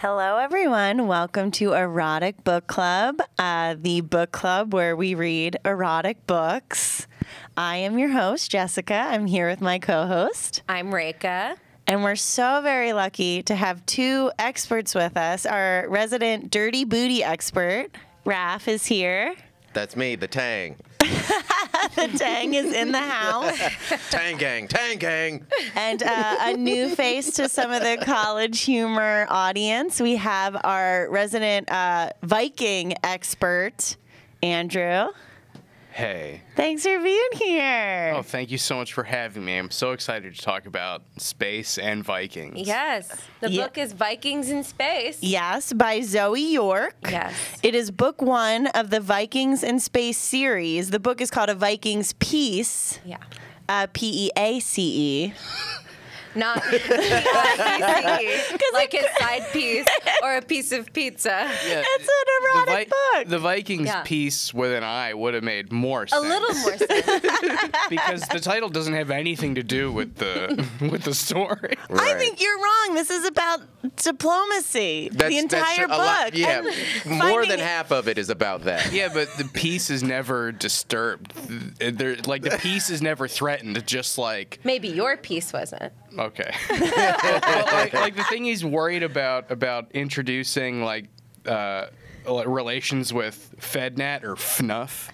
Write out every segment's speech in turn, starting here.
Hello, everyone. Welcome to Erotic Book Club, the book club where we read erotic books. I am your host, Jessica. I'm here with my co-host. I'm Rekha. And we're so very lucky to have two experts with us. Our resident dirty booty expert, Raph, is here. That's me, the Tang. The Tang is in the house. Tang gang, Tang gang. And a new face to some of the college humor audience. We have our resident Viking expert, Andrew. Hey. Thanks for being here. Oh, thank you so much for having me. I'm so excited to talk about space and Vikings. Yes. The book is Vikings in Space. Yes, by Zoe York. Yes. It is book one of the Vikings in Space series. The book is called A Viking's Peace. Yeah. P-E-A-C-E. Not like a side piece or a piece of pizza. Yeah, It's an erotic book. The Vikings piece with an I would have made more sense. A little more sense. Because the title doesn't have anything to do with the story. Right. I think you're wrong. This is about diplomacy. The entire book. Yeah, And more than half of it is about that. Yeah, but the peace is never disturbed. The peace is never threatened, just like... Maybe your piece wasn't. Okay. like the thing he's worried about introducing relations with FedNat or FNUF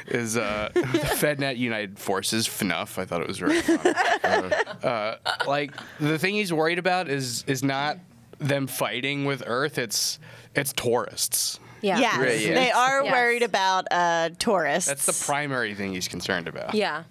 is the FedNat United Forces, FNUF. I thought it was very funny. The thing he's worried about is not them fighting with Earth. It's tourists. Yeah. Yes, Right, yeah. they are worried about tourists. That's the primary thing he's concerned about. Yeah.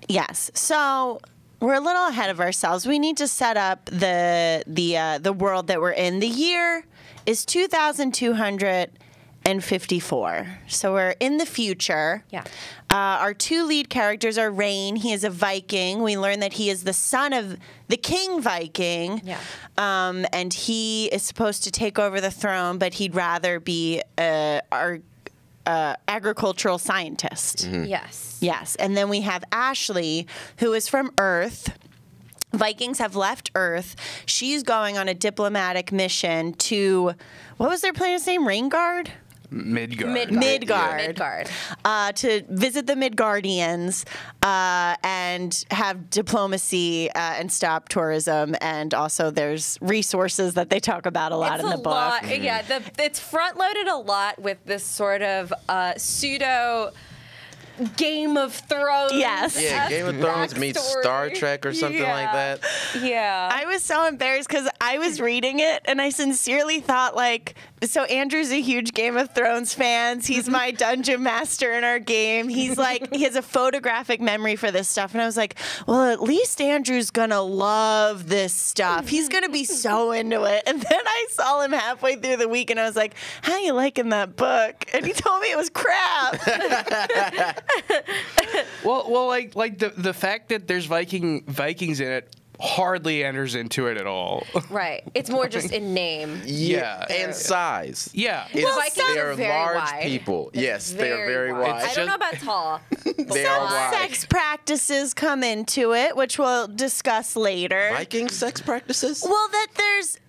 Yes. So we're a little ahead of ourselves. We need to set up the world that we're in. The year is 2254. So we're in the future. Yeah. Our two lead characters are Rain. He is a Viking. We learn that he is the son of the King Viking. Yeah. And he is supposed to take over the throne, but he'd rather be our agricultural scientist. Mm-hmm. Yes. Yes. And then we have Ashley, who is from Earth. Vikings have left Earth. She's going on a diplomatic mission to, what was their planet's name? Rainguard? Midgard. Midgard. To visit the Midgardians and have diplomacy and stop tourism. And also there's resources that they talk about a lot in the book. Mm-hmm. Yeah, it's front-loaded a lot with this sort of pseudo Game of Thrones. Yes. Yeah, Game of Thrones meets Star Trek or something like that. Yeah. I was so embarrassed because I was reading it and I sincerely thought, so Andrew's a huge Game of Thrones fan. He's my dungeon master in our game. He has a photographic memory for this stuff. And I was like, well, at least Andrew's going to love this stuff. He's going to be so into it. And then I saw him halfway through the week and I was like, how you liking that book? And he told me it was crap. Well, the fact that there's Vikings in it hardly enters into it at all. Right. It's more just in name. Yeah, and size. Yeah. Vikings They are are very large wide. people. Yes, they are very wide. I don't know about tall. They are wide. Sex practices come into it, which we'll discuss later. Viking sex practices? Well, that there's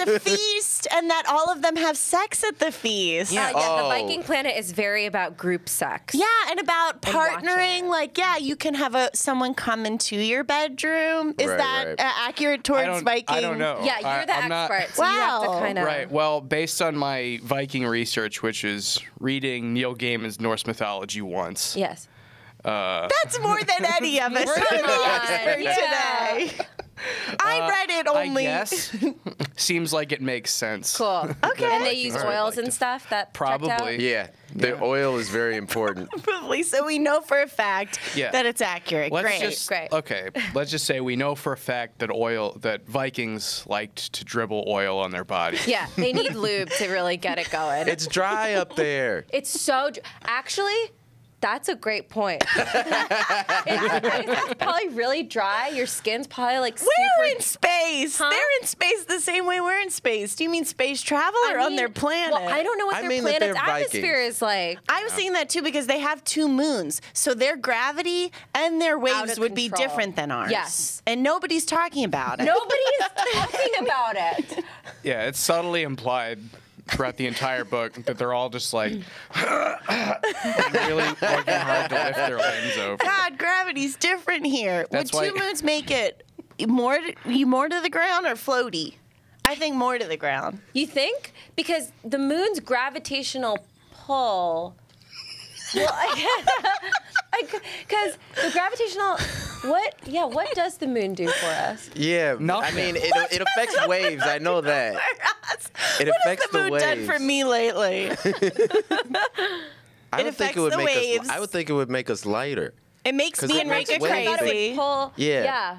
a feast and that all of them have sex at the feast. The Oh. Viking planet is very about group sex. Yeah, and about And partnering. watching You can have someone come into your bedroom. Is Right, that right. accurate towards Viking? I don't know. Yeah, you're the I'm not- expert, so you have to Wow. kind of... Right. Well, based on my Viking research, which is reading Neil Gaiman's Norse mythology once. Yes. That's more than any of us Come could be on, expert yeah. today. I read it only. I guess. Seems like it makes sense. Cool. Okay. And they use oils and stuff that checked out? Probably. Yeah, the oil is very important. Probably, so we know for a fact Yeah. that it's accurate. Great. Great. Okay, let's just say we know for a fact that Vikings liked to dribble oil on their bodies. Yeah, they need lube to really get it going. It's dry up there. It's so... Actually... That's a great point. It's probably really dry. Your skin's probably super... We're in space. Huh? They're in space the same way we're in space. Do you mean space travel or on their planet? Well, I don't know what I their mean that planet's they're atmosphere Vikings. is like. I was thinking that too because they have two moons. So their gravity and their waves of would be control. different than ours. Yes. And nobody's talking about it. Nobody is talking about it. Yeah, it's subtly implied throughout the entire book that they're all just like really working hard to lift their limbs over. God, gravity's different here. That's Would why- two moons make it more to the ground or floaty? I think more to the ground. You think? Because the moon's gravitational pull. Well, because the gravitational. What does the moon do for us? Yeah, Nothing. I mean, it affects waves. I know that. It affects What has the moon done waves. for me lately? I It would think affects it would the make waves. us. I would think it would make us lighter. It makes 'Cause me it and makes Rekha waves. I thought it crazy. would pull. Yeah. Yeah.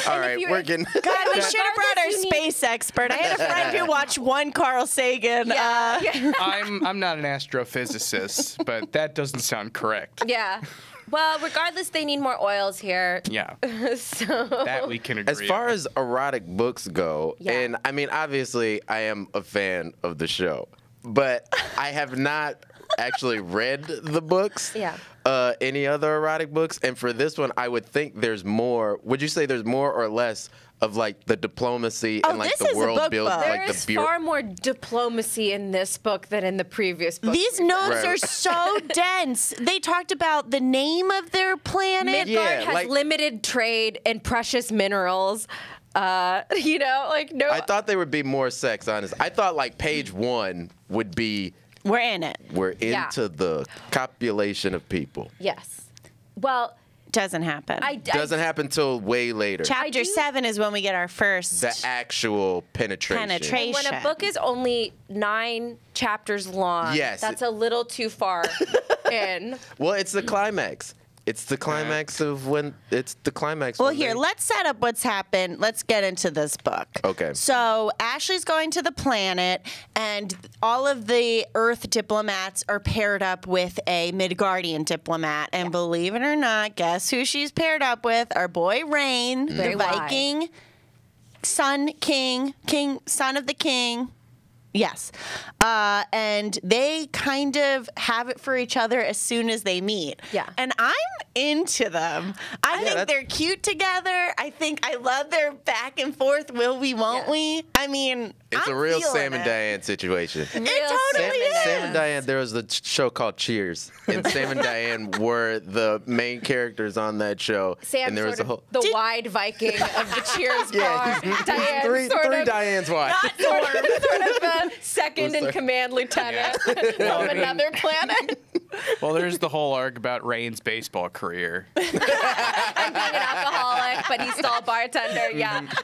All right, you're- we're getting. God, we should have brought our Regardless, you need- space expert. I had a friend who watched one Carl Sagan. I'm not an astrophysicist, but that doesn't sound correct. Yeah. Well, regardless, they need more oils here. Yeah, So. that we can agree. As far as erotic books go, Yeah. and I mean, obviously, I am a fan of the show, but I have not actually read the books. Yeah. Any other erotic books, and for this one, I would think there's more. Would you say there's more or less of like the diplomacy Oh, and like this the is a world book built, book. like There's the far more diplomacy in this book than in the previous book. These notes Right. are so dense. They talked about the name of their planet. Midgard Yeah, has like- limited trade in precious minerals. Like no. I thought there would be more sex. Honest, I thought like page 1 would be We're in it. we're Yeah. into the copulation of people. Yes. Well, Doesn't happen. Doesn't happen till way later. Chapter 7 is when we get our first The actual penetration. penetration. when a book is only 9 chapters long, Yes. that's a little too far in. Well, it's the climax. It's the climax of when it's the climax. Well, when here, they- let's set up what's happened. Let's get into this book. Okay. So Ashley's going to the planet, and all of the Earth diplomats are paired up with a Midgardian diplomat. And believe it or not, guess who she's paired up with? Our boy Rain, Very the wise. Viking son of the king. Yes. And they kind of have it for each other as soon as they meet. Yeah. And I'm into them. I think that's- they're cute together. I think I love their back and forth, will we, won't Yeah. we? I mean, it's I'm a real feeling Sam and it. Diane situation. It totally is. Sam and Diane, there was a show called Cheers, and Sam and Diane were the main characters on that show. Sam and there was sort a of whole the wide Viking of the Cheers yeah, bar. Diane three sort of Diane's wife. sort of the second in command lieutenant from another planet. Well, there's the whole arc about Rain's baseball career. I'm being an alcoholic, but he's still a bartender.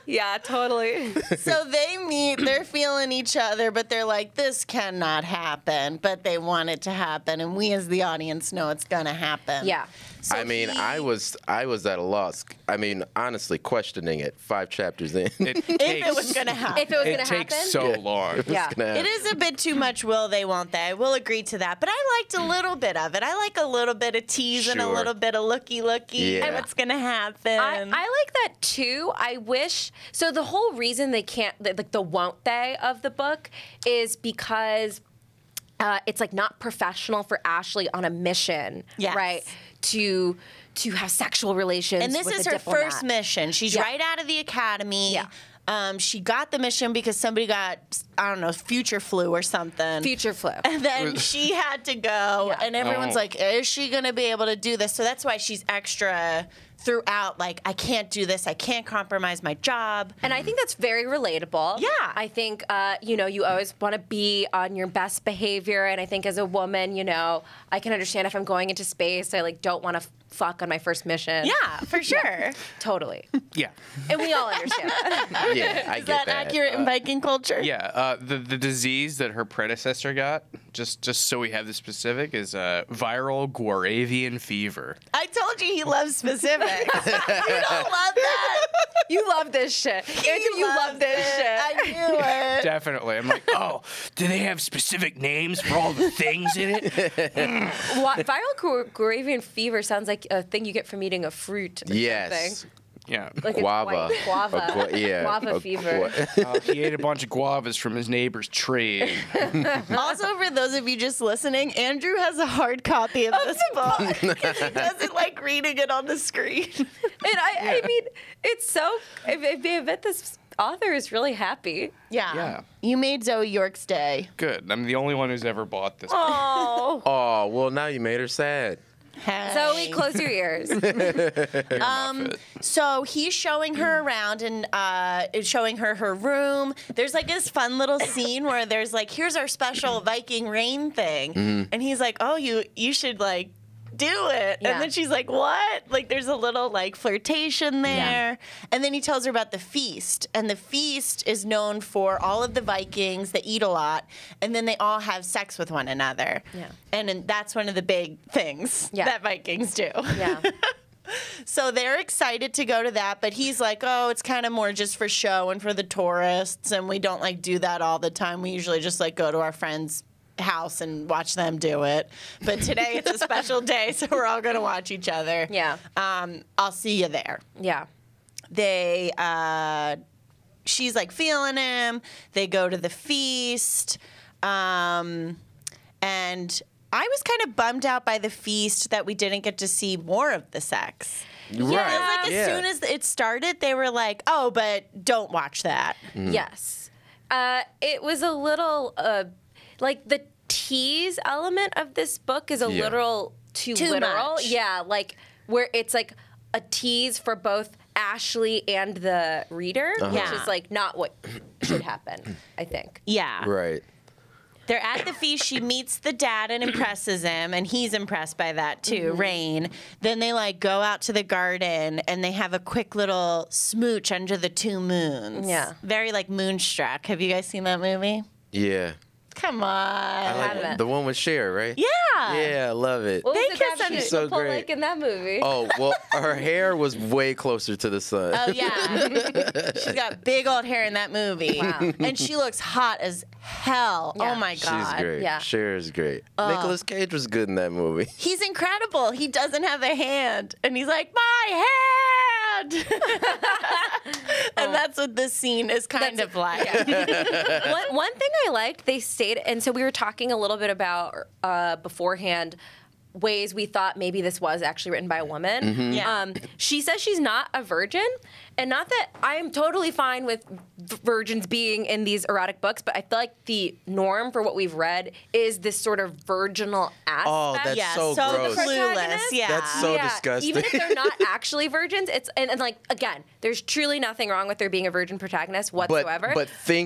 Yeah, totally. So they meet, they're feeling each other, but they're like, this cannot happen. But they want it to happen, and we as the audience know it's going to happen. Yeah. So I mean, he- I was at a loss. I mean, honestly, questioning it 5 chapters in. It if it was going to happen. If it was it going to happen. takes so long. It was Yeah. gonna It happen. is a bit too much will they, won't they? I will agree to that. But I liked a little bit of it. I like a little bit of tease and a Sure. little bit of looky Yeah. and what's going to happen. I like that too. I wish so. The whole reason they can't, like the won't they of the book, is because it's like not professional for Ashley on a mission, Yes. right? To have sexual relations. And this with is a her diplomat. first mission. She's Yeah. right out of the academy. Yeah. She got the mission because somebody got, I don't know, future flu or something. Future flu. And then she had to go, Yeah. and everyone's Oh. like, is she going to be able to do this? So that's why she's extra throughout, like, I can't do this. I can't compromise my job. And I think that's very relatable. Yeah. I think, you always want to be on your best behavior. And I think as a woman, I can understand if I'm going into space, I don't want to fuck on my first mission. Yeah, for sure. Totally. Yeah. And we all understand that. Yeah, I Is get that accurate in Viking culture? Yeah, the disease that her predecessor got, just so we have the specific, is viral Guaravian fever. I told you he loves specifics. You don't love that. You love this shit. Andrew, you love this shit. I knew it. Definitely. I'm like, oh, do they have specific names for all the things in it? Viral Guaravian fever sounds like a thing you get from eating a fruit or Yes. something. Yeah. Like it's Guava. white guava. Guava a fever. He ate a bunch of guavas from his neighbor's tree. Also, for those of you just listening, Andrew has a hard copy of this book because he doesn't like reading it on the screen. And I mean, it's so. I bet this author is really happy. Yeah. You made Zoe York's day. Good. I'm the only one who's ever bought this. Oh. Oh, well, now you made her sad. Hey. Zoe, close your ears. So he's showing her around and is showing her her room. There's like this fun little scene where there's like, here's our special Viking rain thing. And he's like, oh, you should like do it. Yeah. And then she's like, what? Like there's a little like flirtation there. Yeah. And then he tells her about the feast. And the feast is known for all of the Vikings that eat a lot. And then they all have sex with one another. Yeah. And that's one of the big things that Vikings do. Yeah. So they're excited to go to that, but he's like, oh, it's kind of more just for show and for the tourists, and we don't like do that all the time. We usually just like go to our friends' house and watch them do it. But today it's a special day, so we're all going to watch each other. Yeah. I'll see you there. Yeah. She's like feeling him. They go to the feast. And I was kind of bummed out by the feast that we didn't get to see more of the sex. Right. Like as soon as it started, they were like, "Oh, but don't watch that." Yes. It was a little like the tease element of this book is a little too literal. much. Yeah, like where it's like a tease for both Ashley and the reader, which is like not what should happen, I think. Yeah. Right. They're at the feast. She meets the dad and impresses him, and he's impressed by that too, Rain. Then they like go out to the garden and they have a quick little smooch under the two moons. Yeah. Very like Moonstruck. Have you guys seen that movie? Yeah. Come on. haven't. The one with Cher, right? Yeah. Yeah, I love it. What was They the kissed gravitational She's so pull great. like in that movie? Oh, well, her hair was way closer to the sun. Oh yeah. She's got big old hair in that movie. Wow. And she looks hot as hell. Yeah. Oh my god. She's great. Yeah. Cher is great. Nicolas Cage was good in that movie. He's incredible. He doesn't have a hand. And he's like, my hand! And that's what this scene is kind of like. One thing I liked, they stayed, and so we were talking a little bit about beforehand ways we thought maybe this was actually written by a woman. Yeah. She says she's not a virgin, and not that I am totally fine with virgins being in these erotic books, but I feel like the norm for what we've read is this sort of virginal aspect. Oh, that's Yeah, so gross. clueless. Yeah. That's so disgusting. Even if they're not actually virgins, it's and like again, there's truly nothing wrong with there being a virgin protagonist whatsoever. But from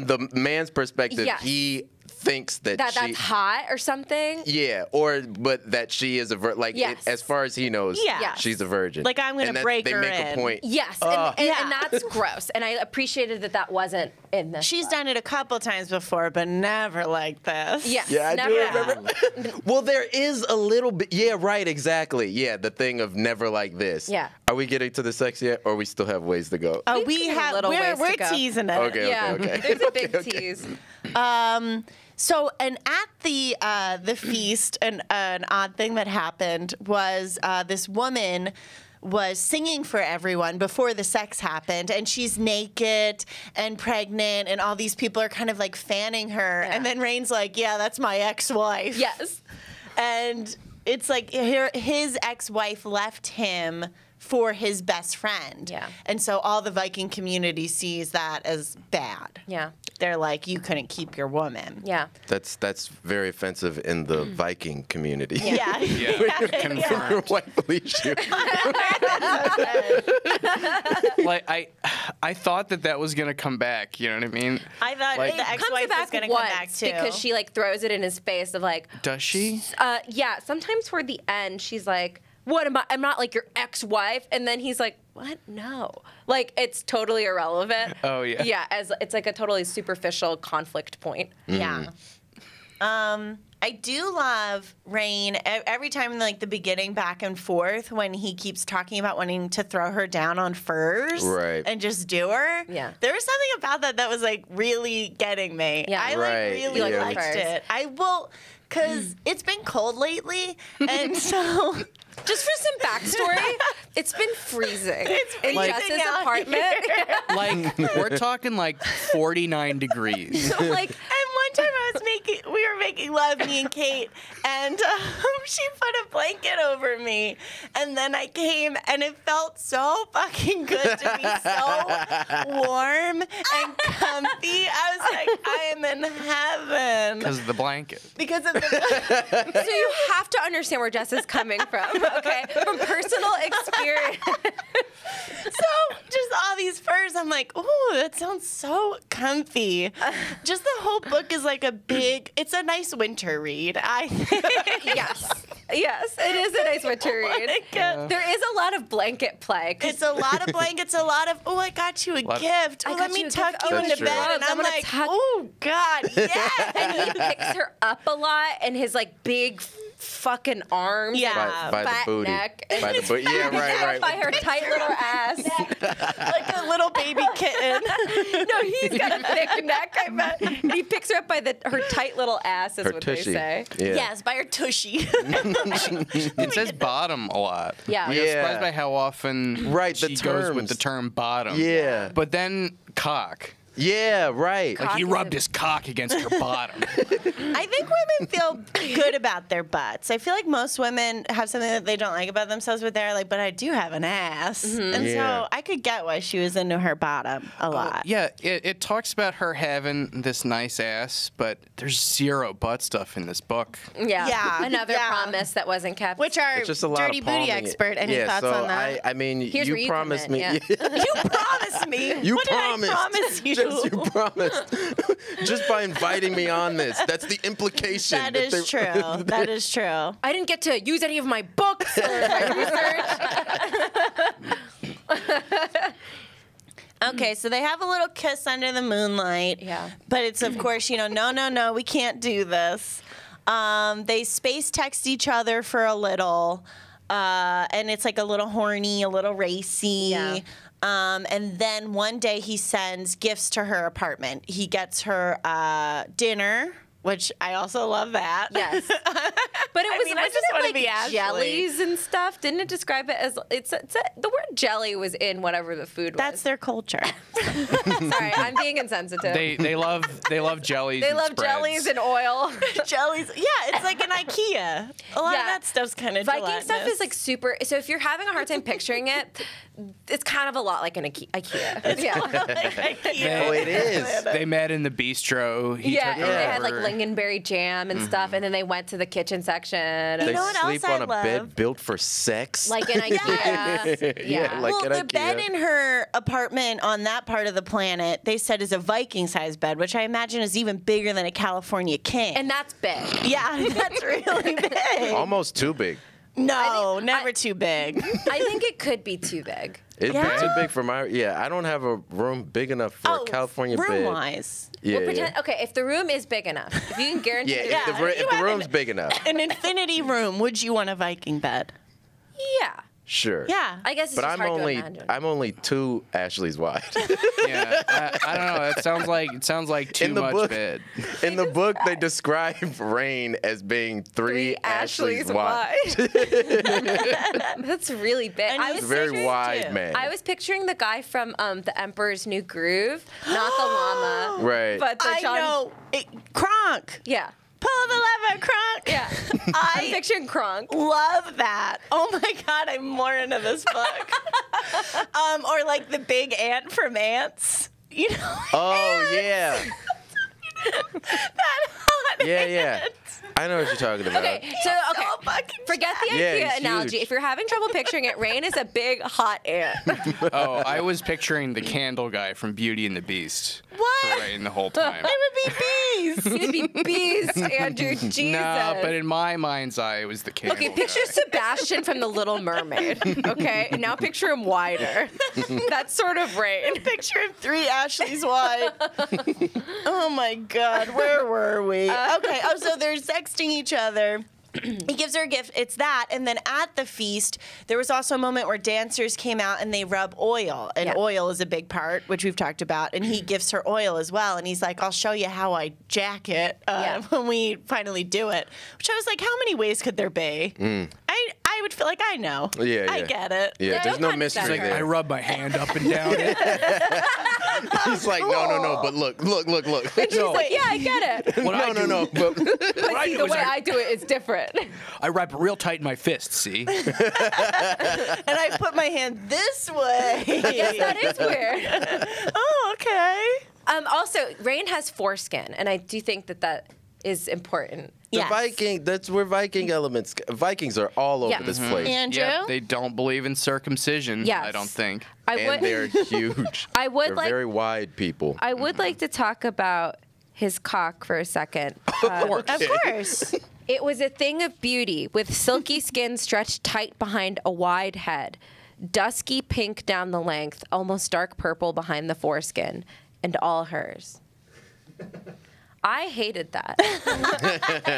the man's perspective, Yes. he thinks that that's hot or something. Yeah, but that she is a virgin. Like, Yes. as far as he knows, Yeah. she's a virgin. Like, I'm gonna And that break they her make in. a point. Yes, Oh. and that's gross. And I appreciated that wasn't in this. She's book. done it a couple times before, but never like this. Yes, Yeah, I never do have. remember. Well, there is a little bit. Yeah, right, exactly. Yeah, the thing of never like this. Yeah. Are we getting to the sex yet, or we still have ways to go? Oh, think we there's a have. little ways to We're go. teasing it. Okay, Yeah, okay. there's a big tease. So, and at the feast, an odd thing that happened was this woman was singing for everyone before the sex happened, and she's naked and pregnant, and all these people are kind of like fanning her, Yeah. and then Rain's like, "Yeah, that's my ex-wife." Yes. And it's like his ex-wife left him for his best friend. Yeah. And so all the Viking community sees that as bad. Yeah. They're like, you couldn't keep your woman. Yeah. That's very offensive in the Viking community. Yeah. Yeah, confirmed. White police you. Like I thought that was gonna come back. You know what I mean? I thought Like- the Comes ex-wife was back going to come back once too. because she like throws it in his face of like, Does she? yeah. Sometimes toward the end, she's like, "What am I? I'm not like your ex-wife." And then he's like, "What? No." Like it's totally irrelevant. Oh, yeah. Yeah, as it's like a totally superficial conflict point. Yeah. I do love Rain every time in like the beginning back and forth when he keeps talking about wanting to throw her down on furs Right. and just do her. Yeah. There was something about that was like really getting me. Yeah. I Right, like really yeah. liked Furs. it. I will, because it's been cold lately, and so Just for some backstory, it's been freezing in freezing Jess's out apartment. Like we're talking like 49 degrees. like And one time I was were making love, me and Kate, and she put a blanket over me, and then I came, and it felt so fucking good to be so warm and comfy. I was like, I am in heaven. Because of the blanket. Because of the So you have to understand where Jess is coming from, okay? From personal experience. So just all these furs, I'm like, ooh, that sounds so comfy. Just the whole book is like it's a nice winter read, I think. Yes, it is a nice winter read. There is a lot of blanket play. It's a lot of blankets, a lot of, oh, I got you a gift. Oh, let me tuck you That's into true. bed. And I'm like, oh, God, yeah. And he picks her up a lot, and his like big fucking arms, Yeah. By the fat booty. neck, By the booty. Yeah, right. by her tight little ass. Like a little baby kitten. No, he's got a thick neck, I bet. And he picks her up by her tight little ass, is Her what tushy. they say. Yeah. Yes, by her tushy. It says bottom a lot. Yeah. Like, Yeah. I'm surprised by how often Right, she the goes with terms. the term bottom. Yeah. But then cock. Yeah, right. Cock. Like he is rubbed a- his cock against her bottom. I think women feel good about their butts. I feel like most women have something that they don't like about themselves, but they're like, but I do have an ass. And Yeah. so I could get why she was into her bottom a lot. Yeah, it talks about her having this nice ass, but there's zero butt stuff in this book. Yeah. Another Yeah. promise that wasn't kept. Which our It's just a lot dirty of booty palming. expert, any Yeah, thoughts so on that? I mean, Here's where you you promised come me. in, You promised me. You what promised. Did I promise you? Just, you promised. Just by inviting me on this. That's the implication. That is true. That is true. I didn't get to use any of my books or my research. Okay, so they have a little kiss under the moonlight. Yeah. But it's, of course, no, we can't do this. They space text each other for a little. And it's like a little horny, a little racy. Yeah. And then one day he sends gifts to her apartment. He gets her dinner, which I also love that. Yes. But it was mean, I wasn't just it wanna like be Ashley. jellies and stuff? Didn't it describe it as the word jelly was in whatever the food was? That's their culture. Sorry, I'm being insensitive. They love jellies. They and love spreads. jellies and oil. Jellies. Yeah, it's like an IKEA. A lot of Yeah. that stuff's kind of Viking stuff is like super. So if you're having a hard time picturing it, it's kind of a lot like an IKEA. Yeah. IKEA. Oh, it is. They met in the bistro. He Yeah, took and her they had like over. lingonberry jam and stuff, and then they went to the kitchen section. They know what sleep else I on a love? bed built for sex. Like an IKEA. Yeah, like Well, an the IKEA. bed in her apartment on that part of the planet, they said is a Viking-sized bed, which I imagine is even bigger than a California king. And that's big. yeah, that's really big. Almost too big. No, think- never too big. I think it could be too big. It'd Yeah? be too big for my. Yeah, I don't have a room big enough for a California bed. room-wise. Yeah, Well, yeah. Okay, if the room is big enough, if you can guarantee. Yeah, Yeah, if you the have room's big enough, An infinity room, would you want a Viking bed? Yeah. sure. Yeah. I guess it's But just hard to imagine. I'm only 2 Ashleys wide. Yeah, I don't know. It sounds like too In the much book- bed. In the book, they describe Rain as being 3 Ashleys wide. That's really big. And I he's was It's very picturing wide, too. man. I was picturing the guy from The Emperor's New Groove, not the llama. Right. But the I John. know. Kronk. Yeah. Pull the lever, Kronk. Yeah. I'm I picturing Kronk. love that. Oh my God, I'm more into this book. Or like the big ant from Ants. You know? Oh, yeah. that hot Yeah, ant. yeah. I know what you're talking about. Okay, so fucking forget the Yeah, IKEA he's analogy. huge. If you're having trouble picturing it, Rain is a big hot ant. Oh, I was picturing the candle guy from Beauty and the Beast. What? Rain the whole time. It would be bees. It'd be bees, Andrew. Jesus. Nah, but in my mind's eye, it was the candle Okay, picture guy. Sebastian from The Little Mermaid. Okay, and now picture him wider. That's sort of Rain. Picture him 3 Ashleys wide. Oh my God, where were we? Okay, so they're sexting each other. He gives her a gift. It's that. And then at the feast, there was also a moment where dancers came out and they rub oil. And Yeah. oil is a big part, which we've talked about. And he gives her oil as well. And he's like, I'll show you how I jack it when we finally do it. Which I was like, how many ways could there be? I would feel like I know. Yeah, I yeah. get it. Yeah, Yeah, there's it no kinda mystery sounds Like, there. I rub my hand up and down it. He's like, no, but look. She's like, yeah, I get it. No. But But see, the way I do it is different. I wrap it real tight in my fist, see? And I put my hand this way. Yes, that is weird. Oh, okay. Also, Rain has foreskin, and I do think that is important. the Yes. Viking, that's where Viking elements. Vikings are all over Yeah. this place. Andrew? Yeah, they don't believe in circumcision, Yes. I don't think. And they're huge. I would They're like- very wide people. I would like to talk about his cock for a second. Of course. It was a thing of beauty, with silky skin stretched tight behind a wide head, dusky pink down the length, almost dark purple behind the foreskin, and all hers. I hated that.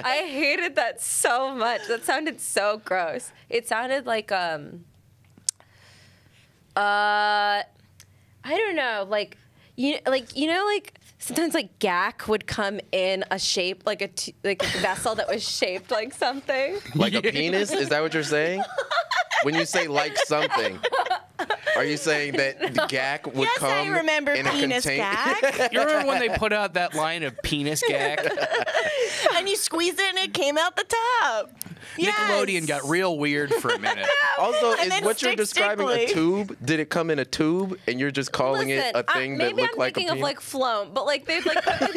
I hated that so much. That sounded so gross. It sounded like I don't know, like sometimes like gack would come in a shape like a vessel that was shaped like something. Like a penis? Is that what you're saying? When you say like something, are you saying that the gack would Yes, come I remember in a penis container? gack. You remember when they put out that line of penis gag? And you squeezed it and it came out the top. Nickelodeon got real weird for a minute. Also, And is then what you're stick describing stickly. a tube? Did it come in a tube and you're just calling it a thing that maybe looked I'm like a thinking penis? of like Floam, but like they'd be like, look,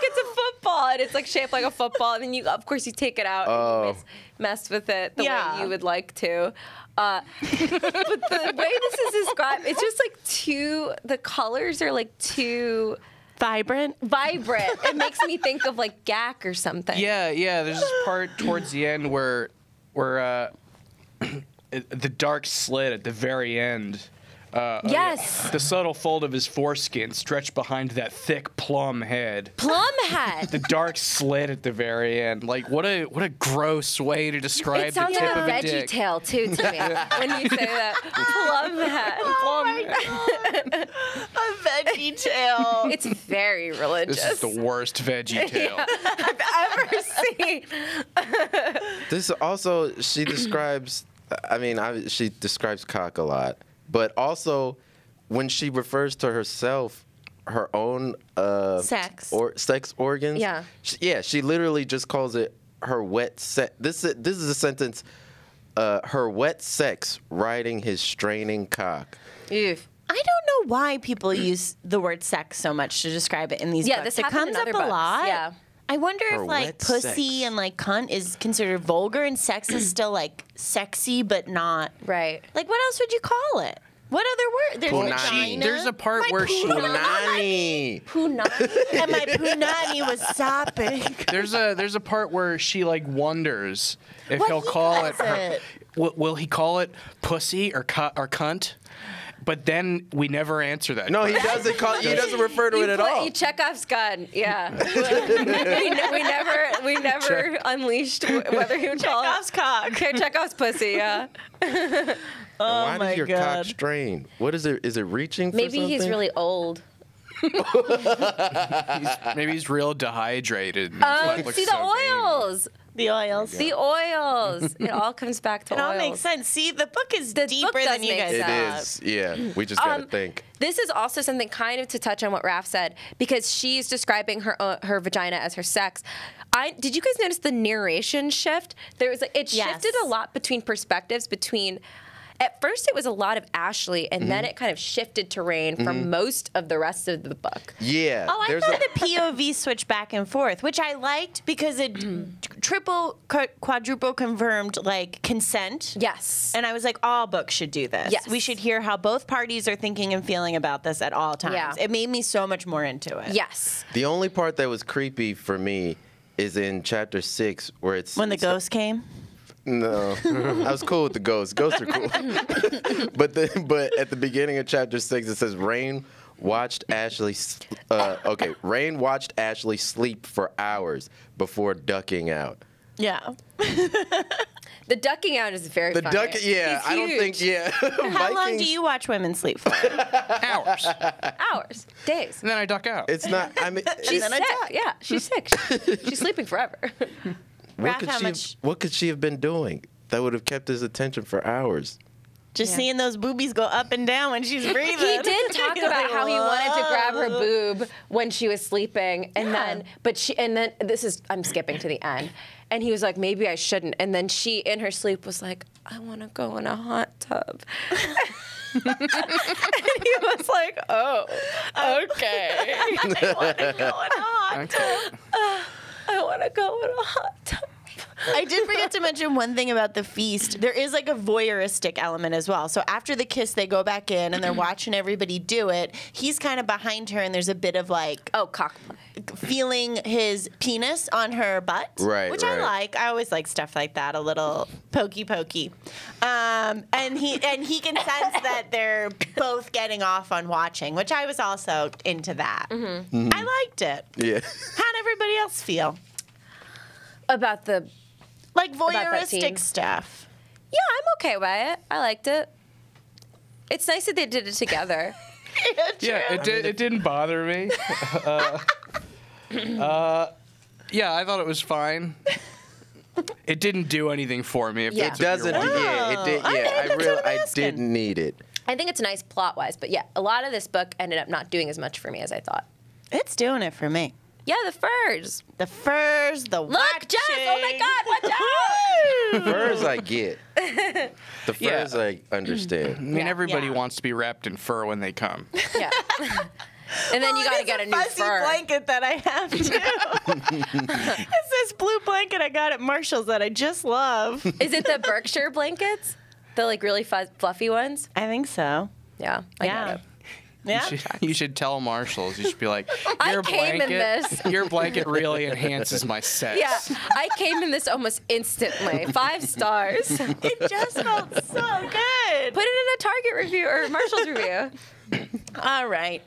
it's a football, and it's like shaped like a football, and then of course you take it out and you mess with it the way you would like to. But the way this is described, it's just like the colors are like too Vibrant. It makes me think of like gack or something. Yeah, there's this part towards the end where the dark slit at the very end. Yes. The subtle fold of his foreskin stretched behind that thick plum head. Plum head. The dark slit at the very end. Like what a gross way to describe It sounds the tip like a of a veggie dick. tail too to me when you say that. Plum head. A veggie tail. It's very religious. This is the worst veggie tail. I've ever seen. This also, she describes, she describes cock a lot, but also when she refers to herself, her own Sex. or sex organs. Yeah. She literally just calls it her wet sex. This is a sentence. Her wet sex riding his straining cock. Oof. I don't know why people use the word sex so much to describe it in these Yeah, books. this It happened in comes up other a books, lot. yeah. I wonder Her if like wet pussy sex. and like cunt is considered vulgar and sex is still like sexy but not. Right. Like what else would you call it? What other word? There's Punani. vagina. There's a part My where she- Punani. Punani. and my punani was sopping. There's a part where she like wonders if What he'll he call calls it. Her, it. will he call it pussy or cunt? But then we never answer that. No, he doesn't call. He doesn't refer to it at all. Chekhov's gun. Yeah. we never unleashed whether he would call Chekhov's it. cock. Okay, Chekhov's pussy. Yeah. Why my does your God. cock strain? What is it? Is it reaching for Maybe he's something? really old. Maybe he's real dehydrated. and that's why it looks See the so veiny. oils. The oils. The oils. It all comes back to It all oils. makes sense. See, the book is The deeper book than does you make guys It thought. is. Yeah. We just gotta think. This is also something kind of to touch on what Raph said, because she's describing her vagina as her sex. Did you guys notice the narration shift? There was it Yes. shifted a lot between perspectives. At first, it was a lot of Ashley, and then it kind of shifted to Rain for most of the rest of the book. Yeah. Oh, I there's thought the POV switched back and forth, which I liked because it triple, quadruple confirmed like consent. Yes. And I was like, all books should do this. Yes. We should hear how both parties are thinking and feeling about this at all times. Yeah. It made me so much more into it. Yes. The only part that was creepy for me is in chapter 6 where it's When the ghost came. No, I was cool with the ghosts. Ghosts are cool. but at the beginning of chapter 6, it says Rain watched Ashley. Rain watched Ashley sleep for hours before ducking out. Yeah. The ducking out is very funny. Yeah, He's I don't think, huge. yeah. How long do you watch women sleep for? Hours. Hours. Days. And then I duck out. It's not, I mean, She's then I sick. die. Yeah, she's sick. She's sleeping forever. Raph, how much? what could she have been doing that would have kept his attention for hours? Just seeing those boobies go up and down when she's breathing. He did talk about how he wanted to grab her boob when she was sleeping, and then I'm skipping to the end, and he was like, maybe I shouldn't, and then she in her sleep was like, I want to go in a hot tub. And he was like, oh, okay. I want to go in a hot tub. I want to go in a hot tub. I did forget to mention one thing about the feast. There is like a voyeuristic element as well. So after the kiss, they go back in and they're watching everybody do it. He's kind of behind her, and there's a bit of like cockplay. Feeling his penis on her butt, which I like. I always like stuff like that, a little pokey. And he can sense that they're both getting off on watching, which I was also into that. I liked it. Yeah. How'd everybody else feel? About the... Like voyeuristic stuff. Yeah, I'm okay with it. I liked it. It's nice that they did it together. It didn't bother me. Yeah, I thought it was fine. It didn't do anything for me. It doesn't. Yeah, it did. Yeah, I didn't need it. I think it's nice plot-wise, but yeah, a lot of this book ended up not doing as much for me as I thought. It's doing it for me. Yeah, the furs. The furs, the Look, Jess! Oh my God, watch out! Furs I get. The furs I understand. I mean, everybody wants to be wrapped in fur when they come. Yeah. And then you got to get a new fuzzy fur. blanket that I have too. It's this blue blanket I got at Marshall's that I just love. Is it the Berkshire blankets? The like really fluffy ones? I think so. Yeah, I got it. Yeah. You should tell Marshalls. You should be like, I came in this. Your blanket really enhances my sex. Yeah, I came in this almost instantly. 5 stars. It just felt so good. Put it in a Target review or Marshall's review. All right.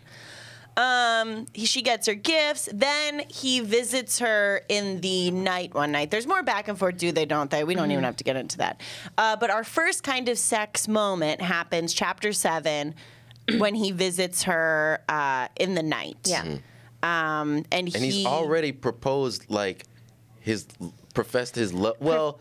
She gets her gifts. Then he visits her in the night one night. There's more back and forth, do they, don't they? We don't even have to get into that. But our first kind of sex moment happens, chapter 7, when he visits her in the night. Yeah. And he's already proposed, like, professed his love. Well,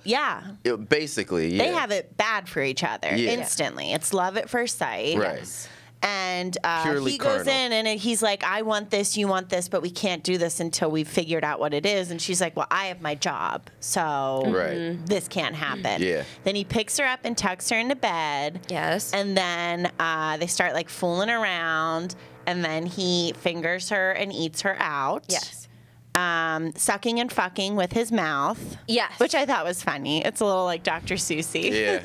basically, yeah. They have it bad for each other instantly. It's love at first sight. Right. Yes. And Purely he goes carnal. in and he's like, I want this, you want this, but we can't do this until we've figured out what it is. And she's like, well, I have my job, so this can't happen. Yeah. Then he picks her up and tucks her into bed. Yes. And then they start like fooling around. And then he fingers her and eats her out. Yes. Sucking and fucking with his mouth. Yes. Which I thought was funny. It's a little like Dr. Seussy. Yeah.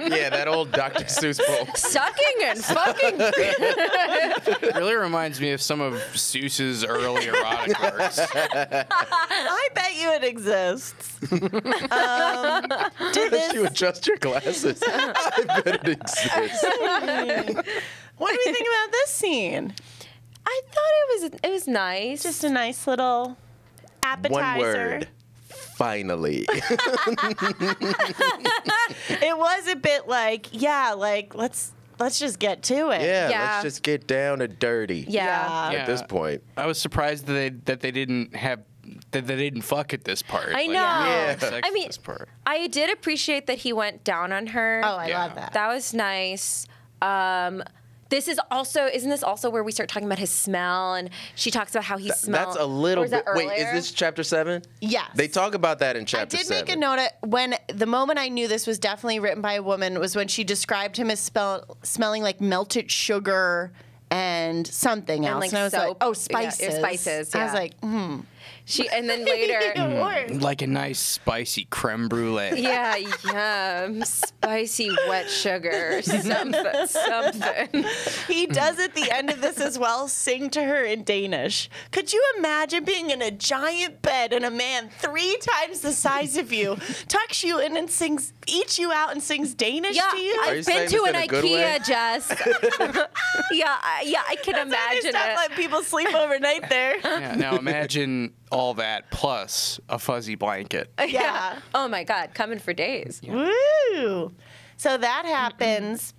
Yeah, that old Dr. Seuss book. Sucking and fucking. It really reminds me of some of Seuss's early erotic works. I bet you it exists. Unless you adjust your glasses. I bet it exists. What do we think about this scene? I thought it was nice. Just a nice little appetizer. One word. Finally. It was a bit like, let's just get to it. Yeah, Yeah. let's just get down to dirty. Yeah. At this point. I was surprised that they didn't fuck at this part. I know. Yeah. Sex I at mean, this part. I did appreciate that he went down on her. Oh, I love that. That was nice. Isn't this also where we start talking about his smell, and she talks about how he smells? That's a little bit. Wait, is earlier? this chapter 7? Yes. They talk about that in chapter 7. I did make a note when the moment I knew this was definitely written by a woman was when she described him as smelling like melted sugar and something else. like and I was soap. like, oh, Yeah, spices. spices, I was yeah. like, And then later, Like a nice spicy creme brulee. yeah, yum, spicy wet sugar, something. He does at the end of this as well, sing to her in Danish. Could you imagine being in a giant bed and a man 3 times the size of you tucks you in and eats you out and sings Danish Yeah, to you? Are you I've been saying to this an in a good way? IKEA, Jess. yeah, I can imagine Stop it. letting people sleep overnight there. Yeah, now imagine all that plus a fuzzy blanket. Yeah. Oh my God, coming for days. Woo! So that happens.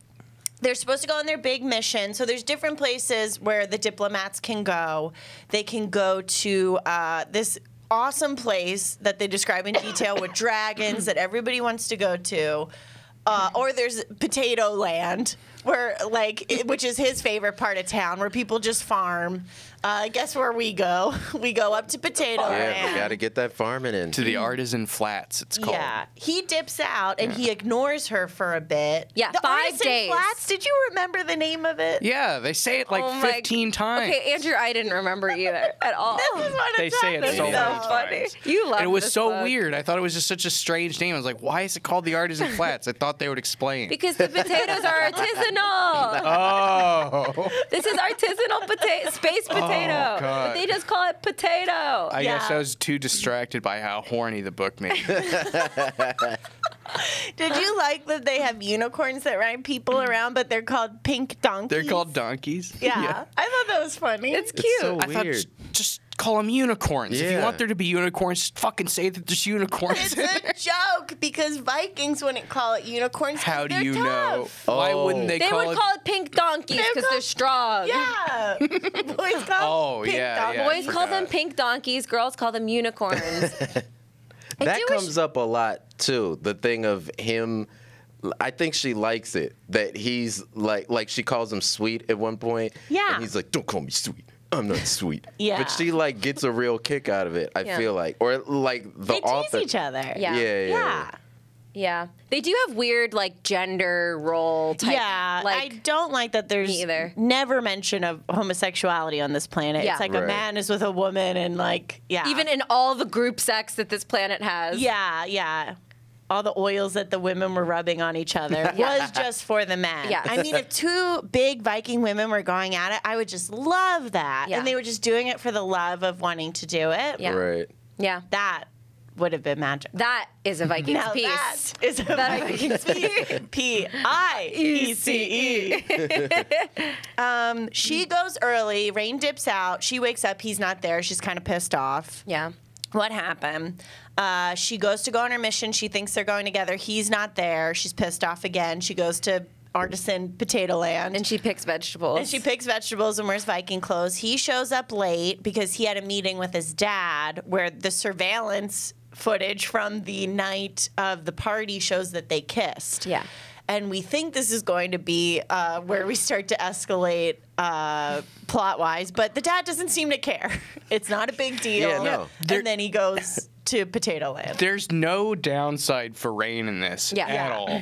They're supposed to go on their big mission. So there's different places where the diplomats can go. They can go to this awesome place that they describe in detail with dragons that everybody wants to go to. or there's Potato Land, where which is his favorite part of town, where people just farm. Guess where we go? We go up to Potato Land. Yeah, we got to get that farming in. To the Artisan Flats, it's called. Yeah, he dips out and he ignores her for a bit. Yeah, the 5 Artisan days. Flats. Did you remember the name of it? Yeah, they say it like Oh my- 15 times. Okay, Andrew, I didn't remember either at all. This is what They it's say it so happening. many funny. times. You love And it was this so book. weird. I thought it was just such a strange name. I was like, why is it called the Artisan Flats? I thought they would explain. Because the potatoes are artisanal. Oh. This is artisanal space potato. God. But they just call it potato. I guess Yeah. I was too distracted by how horny the book made me. Did you like that they have unicorns that ride people around, but they're called pink donkeys? They're called donkeys. Yeah. I thought that was funny. It's cute. so I thought weird. just call them unicorns. If you Yeah. want there to be unicorns, just fucking say that there's unicorns. It's a joke because Vikings wouldn't call it unicorns. 'cause How do they're you know? tough. Why wouldn't they, They call would it? call it pink donkeys They're because they're called- strong. Yeah. Boys call Oh, pink yeah, donkeys. yeah. Boys call them forgot. pink donkeys. Girls call them unicorns. That do wish- comes up a lot too. The thing of him, I think she likes it that he's like she calls him sweet at one point. Yeah. And he's like, "Don't call me sweet. I'm not sweet." Yeah. But she like gets a real kick out of it. I Yeah. feel like, or like the They author. tease each other. Yeah. Yeah. Yeah. They do have weird, like, gender role type. Yeah, I Like, don't like that there's Me either. never mention of homosexuality on this planet. Yeah. It's like a Right. man is with a woman and like, yeah. even in all the group sex that this planet has. Yeah. All the oils that the women were rubbing on each other was just for the men. Yes. I mean, if two big Viking women were going at it, I would just love that. Yeah. And they were just doing it for the love of wanting to do it. Yeah. Right. Yeah. That would have been magic. That is a Viking's Now piece. that is a That Viking's piece. P-I-E-C-E. She goes early. Rain dips out. She wakes up. He's not there. She's kind of pissed off. Yeah. What happened? She goes to go on her mission. She thinks they're going together. He's not there. She's pissed off again. She goes to Artisan Potato Land. And she picks vegetables. And she picks vegetables and wears Viking clothes. He shows up late because he had a meeting with his dad where the surveillance footage from the night of the party shows that they kissed. Yeah. And we think this is going to be where we start to escalate plot-wise, but the dad doesn't seem to care. It's not a big deal. Yeah, no. And then he goes to Potato Land. There's no downside for Rain in this Yeah. at Yeah. all.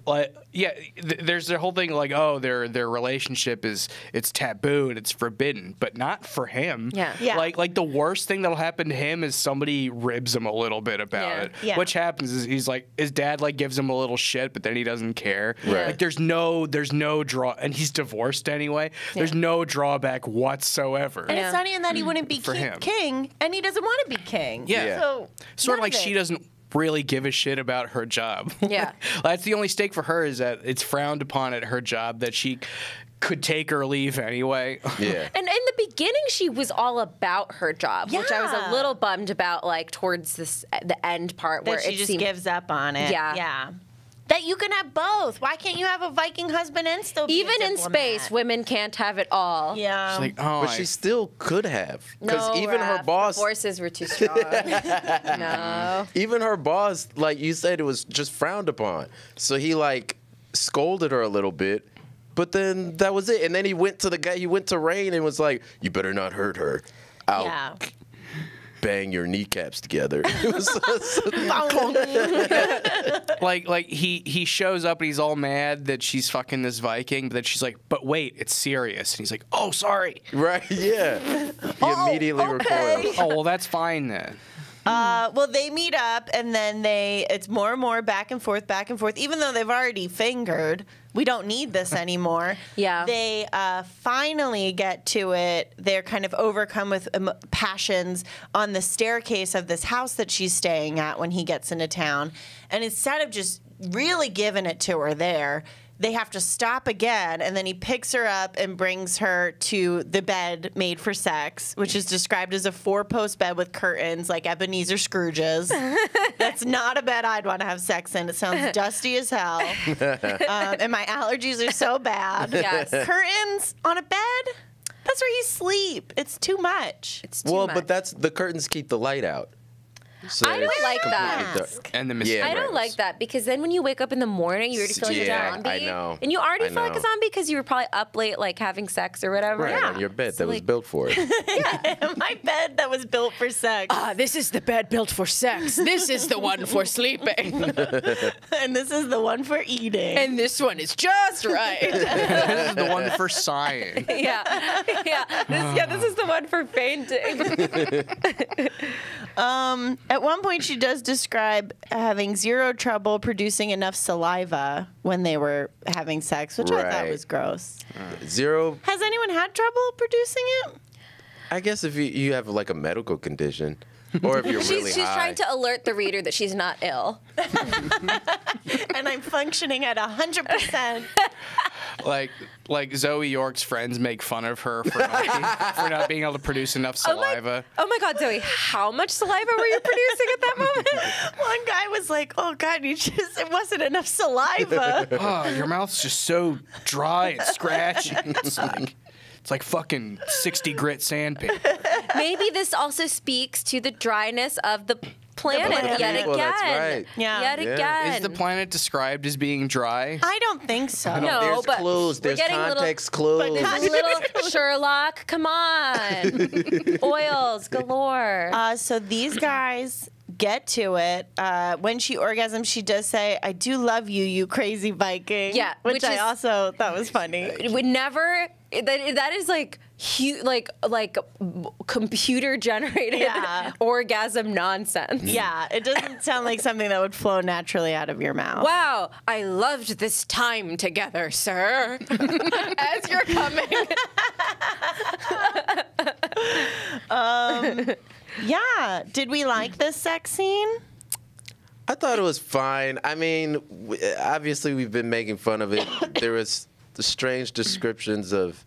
Like, yeah, there's the whole thing like, oh, their relationship it's tabooed, it's forbidden, but not for him. Yeah. Yeah. Like the worst thing that'll happen to him is somebody ribs him a little bit about Yeah. it. Yeah. Which happens is he's like, his dad like gives him a little shit, but then he doesn't care. Right. Like there's no draw, and he's divorced anyway. There's no drawback whatsoever. And it's not even that he wouldn't be For him. king, and he doesn't want to be king. Yeah. So Sort of none like of she it. doesn't really give a shit about her job. Yeah. That's the only stake for her is that it's frowned upon at her job that she could take or leave anyway. Yeah. And in the beginning, she was all about her job, which I was Yeah. a little bummed about, like, towards the end part where That she it just seemed... gives up on it. Yeah. Yeah. That you can have both. Why can't you have a Viking husband and still be Even a in diplomat? space, women can't have it all. Yeah. She's like, oh, But she still could have, because No, even her Raph, boss, the forces were too strong. No. even her boss, like you said, it was just frowned upon. So he like scolded her a little bit, but then that was it. And then he went to Rain and was like, "You better not hurt her. I'll Yeah. bang your kneecaps together." It was like he shows up and he's all mad that she's fucking this Viking, but then she's like, but wait, it's serious. And he's like, oh, sorry. right, yeah. He immediately recoiled. Oh, well, that's fine then. Well, they meet up, and then it's more and more back and forth, even though they've already fingered. We don't need this anymore. Yeah. They finally get to it. They're kind of overcome with passions on the staircase of this house that she's staying at when he gets into town. And instead of just really giving it to her there, they have to stop again, and then he picks her up and brings her to the bed made for sex, which is described as a 4-post bed with curtains like Ebenezer Scrooge's. That's not a bed I'd want to have sex in. It sounds dusty as hell. And my allergies are so bad. Yes. Curtains on a bed? That's where you sleep. It's too much. It's too Well, much. but the curtains keep the light out. So I don't it's like that. completely dark. And the Yeah, mysterious. I don't like that because then when you wake up in the morning, you already feel like Yeah, a zombie. I know. And you already I feel like a know. zombie because you were probably up late, like having sex or whatever. Right on your bed that was like- built for it. My bed that was built for sex. This is the bed built for sex. This is the one for sleeping. And this is the one for eating. And this one is just right. This is the one for sighing. This is the one for fainting. At one point, she does describe having zero trouble producing enough saliva when they were having sex, which I thought Right. was gross. Zero. Has anyone had trouble producing it? I guess if you have like a medical condition, or if you're really She's high. trying to alert the reader that she's not ill. And I'm functioning at 100%. Like Zoe York's friends make fun of her for not being able to produce enough saliva. Oh my God, Zoe, how much saliva were you producing at that moment? One guy was like, "Oh God, it wasn't enough saliva." Oh, your mouth's just so dry and scratchy. It's like fucking 60 grit sandpaper. Maybe this also speaks to the dryness of the planet planet. yet Well, again. that's right. Yeah. Yet Yeah. again. Is the planet described as being dry? I don't think so. No, There's but clues. we're There's getting context clues. little Sherlock, come on. Oils galore. So these guys get to it. When she orgasms, she does say, "I do love you, you crazy Viking." Yeah, which which I is- also thought was funny. It would never. That is like computer generated Yeah. orgasm nonsense. Yeah, it doesn't sound like something that would flow naturally out of your mouth. Wow, I loved this time together, sir. As you're coming. Yeah. Did we like this sex scene? I thought it was fine. I mean, obviously we've been making fun of it. There was the strange descriptions of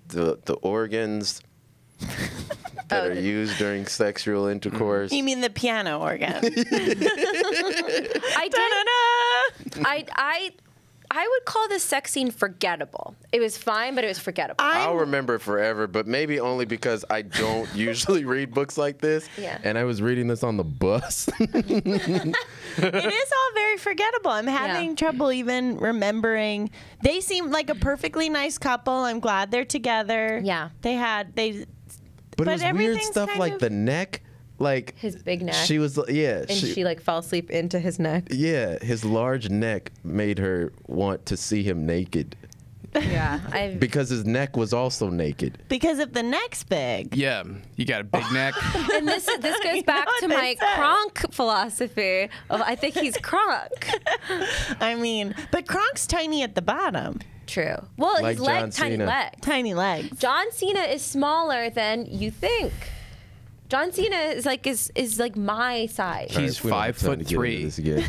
the organs that are used during sexual intercourse. You mean the piano organ? I would call this sex scene forgettable. It was fine, but it was forgettable. I'll remember it forever, but maybe only because I don't usually read books like this. Yeah. And I was reading this on the bus. It is all very forgettable. I'm having trouble even remembering. They seem like a perfectly nice couple. I'm glad they're together. Yeah. But it But was weird everything's stuff kind like of- the neck. Like His big neck. She was, yeah. and she like fell asleep into his neck. Yeah, his large neck made her want to see him naked Yeah, because his neck was also naked. Because if the neck's big. Yeah, you got a big neck. and this goes back what to they my said. Kronk philosophy. Of I think he's Kronk. I mean, but Kronk's tiny at the bottom. True. Well, Like his John tiny Cena. leg. Tiny legs. John Cena is smaller than you think. John Cena is like my size. He's We don't have time to get into 5'3". this again.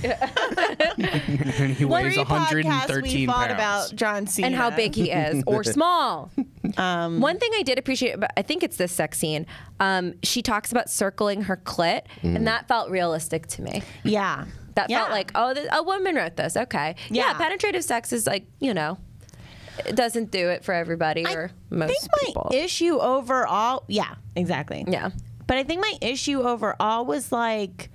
And he weighs Pre-podcast, we 113 thought pounds. about John Cena. And how big he is, or small. One thing I did appreciate, about, I think it's this sex scene, she talks about circling her clit, and that felt realistic to me. Yeah. That Yeah. felt like, oh, a woman wrote this. Okay. Yeah, Yeah. penetrative sex is like, it doesn't do it for everybody or most I think my people. issue overall, yeah, exactly. Yeah. But I think my issue overall was like,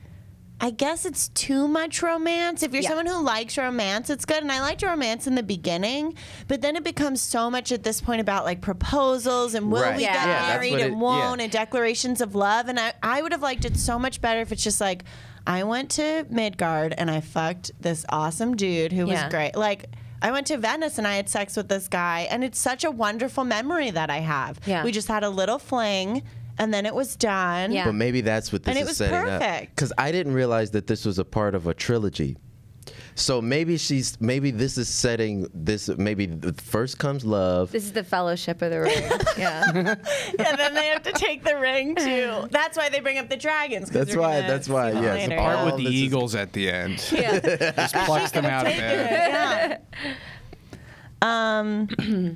I guess it's too much romance. If you're Yeah. someone who likes romance, it's good. And I liked romance in the beginning, but then it becomes so much at this point about like proposals and will Right. we Yeah. get Yeah, that's married what and it- won't yeah. and declarations of love. And I would have liked it so much better if it's just like, I went to Midgard and I fucked this awesome dude who was Yeah. great. Like, I went to Venice and I had sex with this guy, and it's such a wonderful memory that I have. Yeah. We just had a little fling, and then it was done. Yeah. But maybe that's what this And it is was setting up. perfect. Because I didn't realize that this was a part of a trilogy. So maybe this is setting this. Maybe first comes love. This is the Fellowship of the Ring. Yeah. And then they have to take the ring too. That's why they bring up the dragons. 'cause That's they're why. gonna That's why. see them Yes. later. Part All with the this is- eagles at the end. yeah. Just plucks them out of there.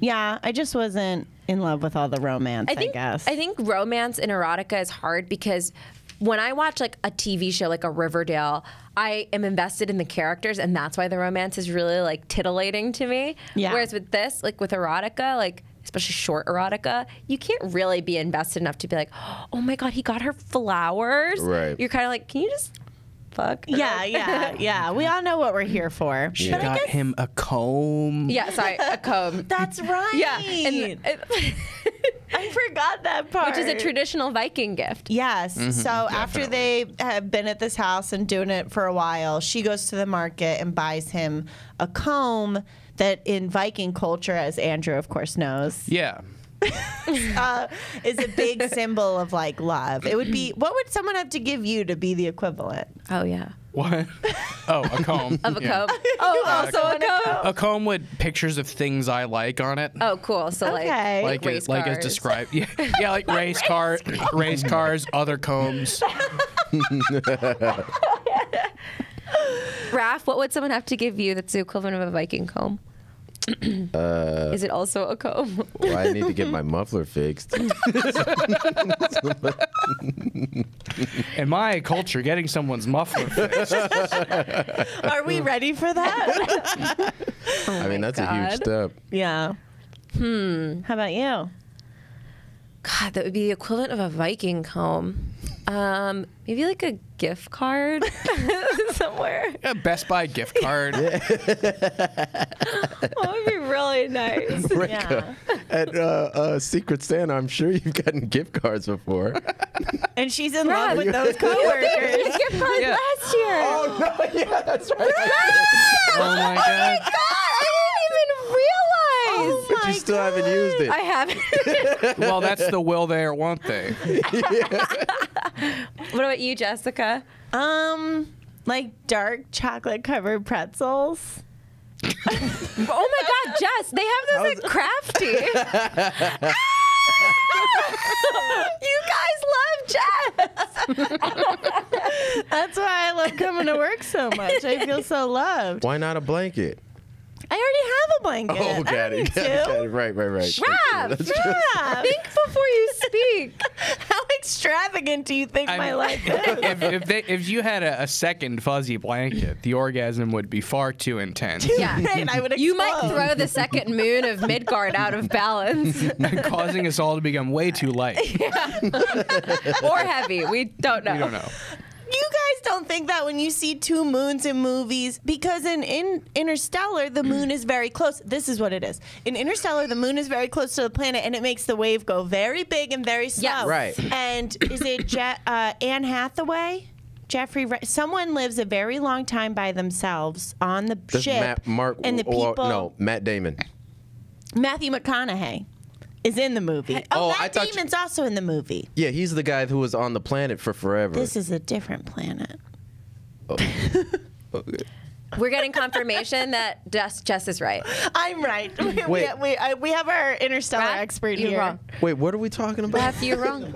Yeah, I just wasn't in love with all the romance, I guess. I think romance in erotica is hard because when I watch like a TV show like a Riverdale, I am invested in the characters, and that's why the romance is really like titillating to me. Yeah. Whereas with this, like with erotica, like especially short erotica, you can't really be invested enough to be like, oh my God, he got her flowers. Right. You're kind of like, can you just fuck her? Yeah. We all know what we're here for. She But I got guess him a comb. Yeah, sorry, a comb. that's right. Yeah, and I forgot that part. which is a traditional Viking gift. Yes. So after they have been at this house and doing it for a while, she goes to the market and buys him a comb that in Viking culture, as Andrew, of course, knows, Yeah. is a big symbol of like love. It would be, what would someone have to give you to be the equivalent? Oh yeah, What? Oh, a comb. of a Yeah. comb. Oh, also a comb. A comb with pictures of things I like on it. Oh, cool. So Okay. like race like cars. as described. Yeah, yeah, like race cars, other combs. Raph, what would someone have to give you that's the equivalent of a Viking comb? Is it also a comb? Well, I need to get my muffler fixed. In my culture, getting someone's muffler fixed. Are we ready for that? I mean, that's a God. huge step. Yeah. How about you? God, that would be the equivalent of a Viking comb. Maybe like a gift card somewhere. A Best Buy gift card. That would be really nice. Rekha, at Secret Santa, I'm sure you've gotten gift cards before. And she's in love with those coworkers. Gift card Yeah. last year. Oh, no, yeah, that's right. Oh my god. God, I didn't even realize. But you still haven't used it. I haven't. Well, that's the will they or won't they. What about you, Jessica? Like dark chocolate covered pretzels. Oh my God, Jess, they have those at Crafty. You guys love Jess. That's why I love coming to work so much. I feel so loved. Why not a blanket? I already have a blanket. Oh, I got don't it. need Got to. it. Right. Raph, Yeah. think before you speak. How extravagant do you think my life is? If you had a second fuzzy blanket, the orgasm would be far too intense, Yeah. Right, I would explode. You might throw the second moon of Midgard out of balance. causing us all to become way too light. Or heavy. We don't know. We don't know. You guys don't think that when you see two moons in movies, because in Interstellar, the moon is very close. This is what it is. In Interstellar, the moon is very close to the planet, and it makes the wave go very big and very slow. Yes. Right. And is it Anne Hathaway? Someone lives a very long time by themselves on the This ship. and the people. Matt Damon. Matthew McConaughey is in the movie. Oh, I Matt thought Damon's also in the movie. Yeah, he's the guy who was on the planet for forever. This is a different planet. Okay. We're getting confirmation that Jess is right. I'm right. Wait. We have our Interstellar Raph, expert you're here. wrong. Wait, what are we talking about? Raph, you're wrong.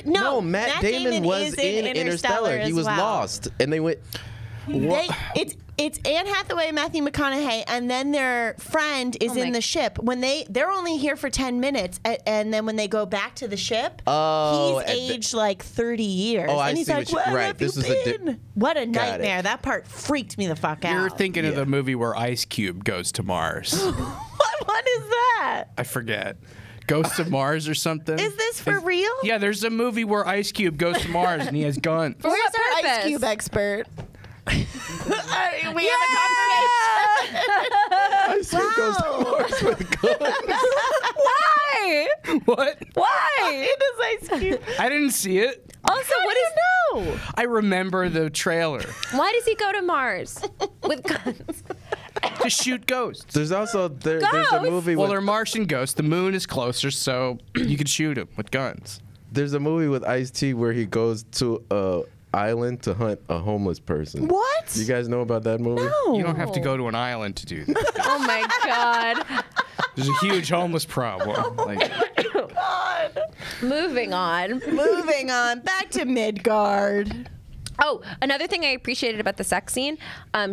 No, Matt Damon was is in Interstellar. He as was well. lost, and they went. It's Anne Hathaway, Matthew McConaughey, and then their friend is in the ship. When they're only here for 10 minutes, and then when they go back to the ship, he's aged like 30 years. Oh, I and he's see like, what you- "Where right, have this you is a been?" What a Got nightmare! it. That part freaked me the fuck out. You're thinking of the movie where Ice Cube goes to Mars. What is that? I forget. Ghosts of Mars or something. Is this for real? Yeah, there's a movie where Ice Cube goes to Mars and he has guns. For Where's what our Ice purpose? Cube expert? We have a confirmation. I see it goes to Mars with guns. Why? What? Why? It is Ice Cube. I didn't see it. Also, what is No. I remember the trailer. Why does he go to Mars with guns? To shoot ghosts. There's also there's a Ghosts? movie Well, with they're Martian ghosts. The moon is closer, so you can shoot them with guns. there's a movie with Ice-T where he goes to a island to hunt a homeless person. What? You guys know about that movie? No. You don't have to go to an island to do that. Oh my God. There's a huge homeless problem. Like, Moving on. Moving on. Back to Midgard. Oh, another thing I appreciated about the sex scene,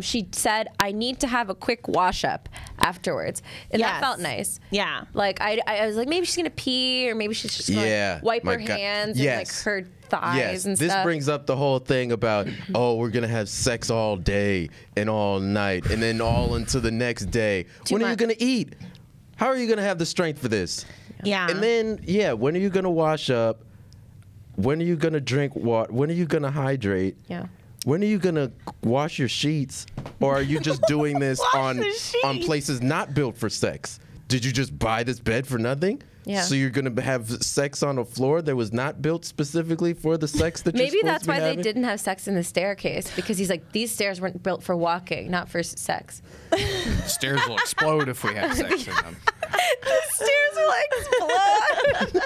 she said, I need to have a quick wash up afterwards. And Yes. that felt nice. Yeah. Like, I was like, maybe she's going to pee, or maybe she's just going to Yeah, wipe my her God. hands Yes. and like her thighs Yes, and this stuff. brings up the whole thing about, oh, we're going to have sex all day and all night and then all into the next day. When are you much. going to eat? How are you going to have the strength for this? Yeah. And then, when are you going to wash up? When are you going to drink water? When are you going to hydrate? Yeah. When are you going to wash your sheets? Or are you just doing this on places not built for sex? Did you just buy this bed for nothing? Yeah. So you're going to have sex on a floor that was not built specifically for the sex that Maybe you're supposed that's to be why they having? didn't have sex in the staircase, because he's like, these stairs weren't built for walking, not for sex. Stairs will explode if we have sex in them. Stairs will explode.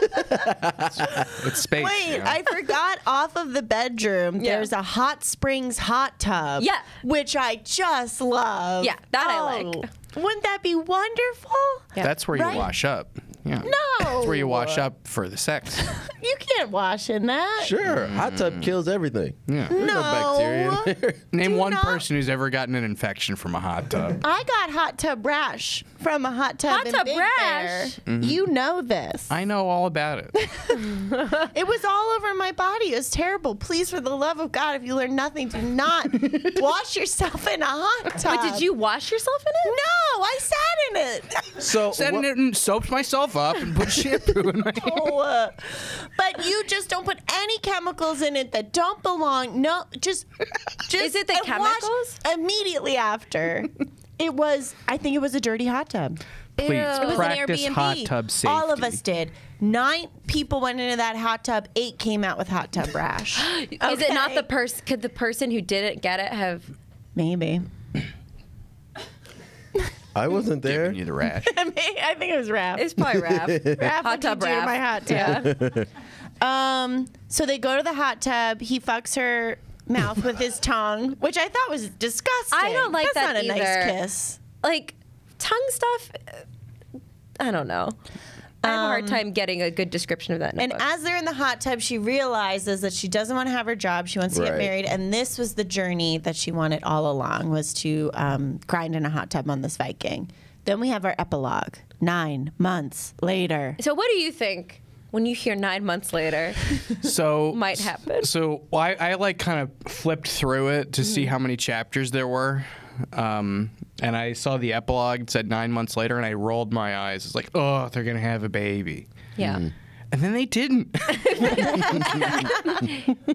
It's space. Wait, you know? I forgot off of the bedroom, there's a hot springs hot tub. Yeah. Which I just love. Yeah, that I like. Wouldn't that be wonderful? Yeah. That's where you Right? wash up. Yeah. No. That's where you wash up for the sex. You can't wash in that. Sure. Hot tub kills everything. Yeah. There's no bacteria in there. Name Do one not- person who's ever gotten an infection from a hot tub. I got hot tub rash from a hot tub Hot in tub Big rash? Bear. You know this. I know all about it. It was all over my body. It was terrible. Please, for the love of God, if you learn nothing, do not wash yourself in a hot tub. But did you wash yourself in it? No, I sat in it. So, Sat in it and soaped myself up and put shampoo in my hair. Oh, but you just don't put any chemicals in it that don't belong. No, just Is it the and wash chemicals? immediately after? It was. I think it was a dirty hot tub. Please It was practice an Airbnb. hot tub safety. All of us did. 9 people went into that hot tub. 8 came out with hot tub rash. Is it not Okay. the person? Could the person who didn't get it have? Maybe. I wasn't there. Giving you the rash. I think it was Raph. It's probably Raph. Raph, Hot tub do to Raph. my hot tub. Yeah. So they go to the hot tub. He fucks her mouth with his tongue, which I thought was disgusting. I don't like That's that not a either. nice kiss. Like tongue stuff. I don't know. I have a hard time getting a good description of that in a And book. as they're in the hot tub, she realizes that she doesn't want to have her job. She wants to get Right. married, and this was the journey that she wanted all along: was to grind in a hot tub on this Viking. Then we have our epilogue. 9 months later. So what do you think when you hear 9 months later So might happen? So I like kind of flipped through it to see how many chapters there were. And I saw the epilogue. It said 9 months later, and I rolled my eyes. It's like, oh, they're gonna have a baby, Yeah. and then they didn't.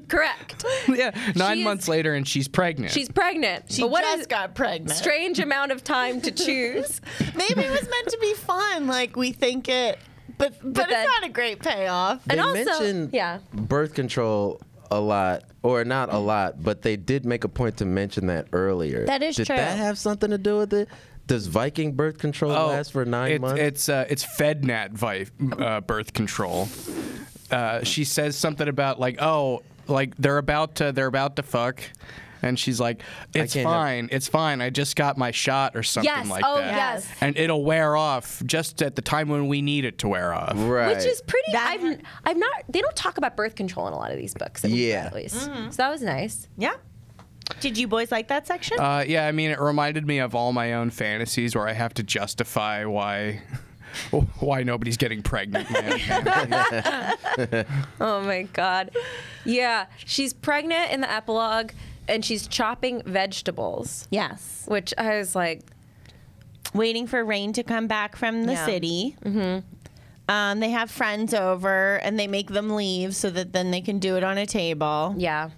Correct. Yeah, 9 She months is- later, and she's pregnant. She's pregnant. She but what just is got pregnant. strange amount of time to choose? Maybe it was meant to be fun, like we think it, but then- it's not a great payoff. They And also- mentioned yeah. birth control a lot, or not a lot, but they did make a point to mention that earlier. That is Did true. that have something to do with it? Does Viking birth control last for 9 months? It's FedNat birth control. She says something about like, oh, like they're about to fuck, and she's like, it's can't have- fine, it's fine. I just got my shot or something Yes. like Oh, that. yes. And it'll wear off just at the time when we need it to wear off. Right. Which is pretty. That- I've not. They don't talk about birth control in a lot of these books. That we've read, Yeah. at least. So that was nice. Yeah. Did you boys like that section? Yeah, I mean, it reminded me of all my own fantasies where I have to justify why nobody's getting pregnant. Oh my god. Yeah, she's pregnant in the epilogue, and she's chopping vegetables. Yes. Which I was like, Waiting for Rain to come back from the Yeah. city. Mm-hmm. They have friends over, and they make them leave so that then they can do it on a table. yeah.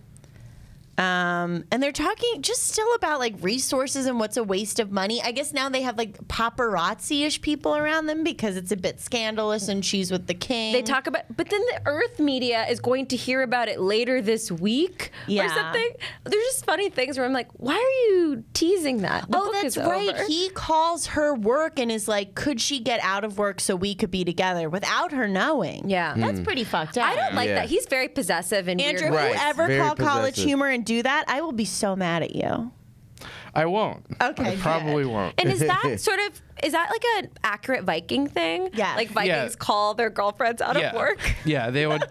And they're talking just still about like resources and what's a waste of money. I guess now they have like paparazzi-ish people around them because it's a bit scandalous and she's with the king. They talk about, but then the Earth media is going to hear about it later this week or Yeah. something. There's just funny things where I'm like, why are you teasing that? The Oh, book that's is right. over. He calls her work and is like, could she get out of work so we could be together without her knowing? Yeah. That's pretty fucked up. I don't like Yeah. that. He's very possessive and Andrew, weird. if Right. you ever Very call college possessive. humor and do that, I will be so mad at you. I won't. Okay, I probably good. won't. And is that is that like an accurate Viking thing? Yes. Like Vikings Yeah. call their girlfriends out of work? Yeah, they would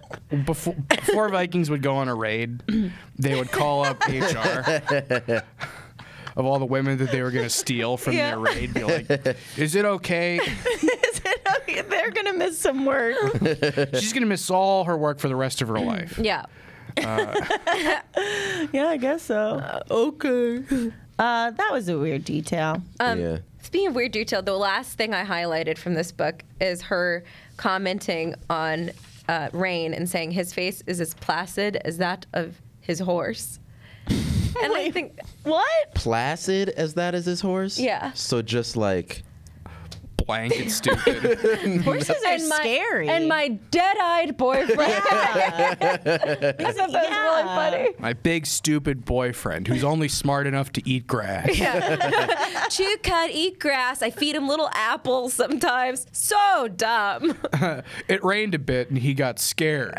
before Vikings would go on a raid, they would call up HR of all the women that they were going to steal from Yeah. their raid. Be like, is it okay? They're going to miss some work. She's going to miss all her work for the rest of her life. Yeah. Yeah, I guess so. Okay. That was a weird detail. Yeah. Speaking of weird detail, the last thing I highlighted from this book is her commenting on Rain and saying his face is as placid as that of his horse. And I think, What? Placid as that is his horse? Yeah. So just like Blanket stupid. Horses are scary. And my dead-eyed boyfriend. I thought that was really funny. My big stupid boyfriend who's only smart enough to eat grass. Chew, cut, eat grass. I feed him little apples sometimes. So dumb. It rained a bit and he got scared.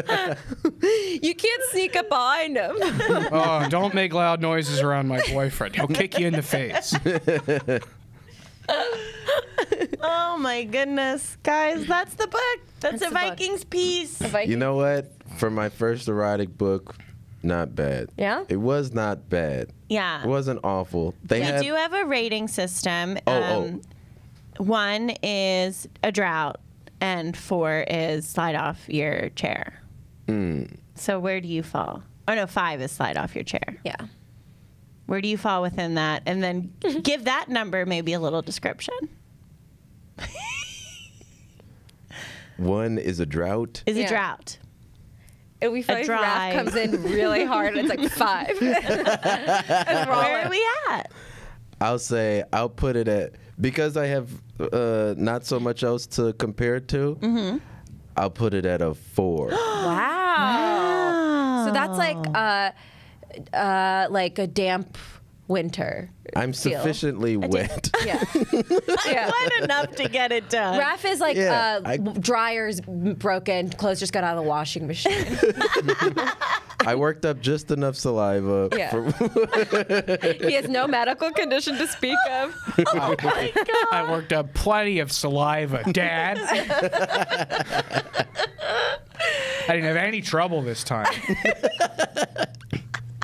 You can't sneak up behind him. Oh, don't make loud noises around my boyfriend. He'll kick you in the face. Oh my goodness, guys, that's the book. That's the a book. Vikings piece. You know what? For my first erotic book, not bad. Yeah? It was not bad. Yeah. It wasn't awful. They We had do have a rating system. Oh. 1 is a drought, and 4 is slide off your chair. So where do you fall? Oh no, 5 is slide off your chair. Yeah. Where do you fall within that? And then give that number maybe a little description. 1 is a drought. Is Yeah. a drought. And we find dry- Raph comes in really hard. And it's like 5. And we're all Where like, are we at? I'll put it at, because I have not so much else to compare it to. I'll put it at a 4. Wow. So that's like a damp winter. I'm feel. sufficiently wet. Yeah. Yeah. What enough to get it done? Raph is like Yeah, dryer's broken, clothes just got out of the washing machine. I worked up just enough saliva. Yeah. He has no medical condition to speak of. I worked up plenty of saliva, Dad. I didn't have any trouble this time.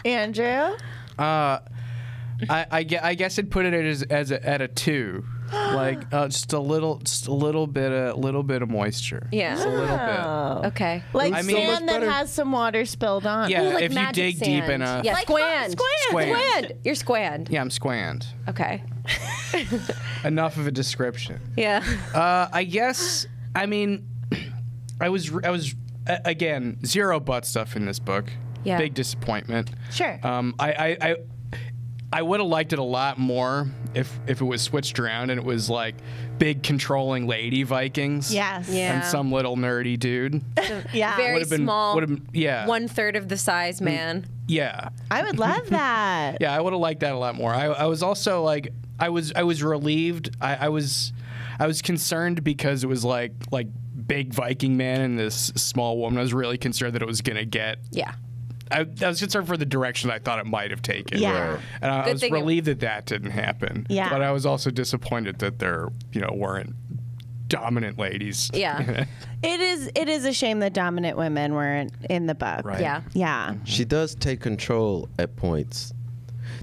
Andrew? I guess I'd put it at a 2, like just a little bit of moisture. Yeah. Just a little bit. Okay. Like I mean- sand So much that better. has some water spilled on. Yeah, Like if you magic dig sand. deep enough. Yeah, Like squand. Squand. You're squand. Yeah, I'm squand. Okay. Enough of a description. Yeah. I guess. I mean, I was again 0 butt stuff in this book. Yeah. Big disappointment. Sure. I would have liked it a lot more if it was switched around and it was like big controlling lady Vikings. Yes. Yeah. And some little nerdy dude. Yeah. Very Would've been- small. would've been- yeah. 1/3 of the size man. Yeah. I would love that. Yeah, I would have liked that a lot more. I was also like, I was relieved. I was concerned because it was like big Viking man and this small woman. I was really concerned that it was gonna get. Yeah. I was concerned for the direction I thought it might have taken. Yeah. Right. And I Good was thing it- relieved that didn't happen. Yeah. But I was also disappointed that there, weren't dominant ladies. Yeah. It is a shame that dominant women weren't in the book. Right. Yeah. Yeah. She does take control at points.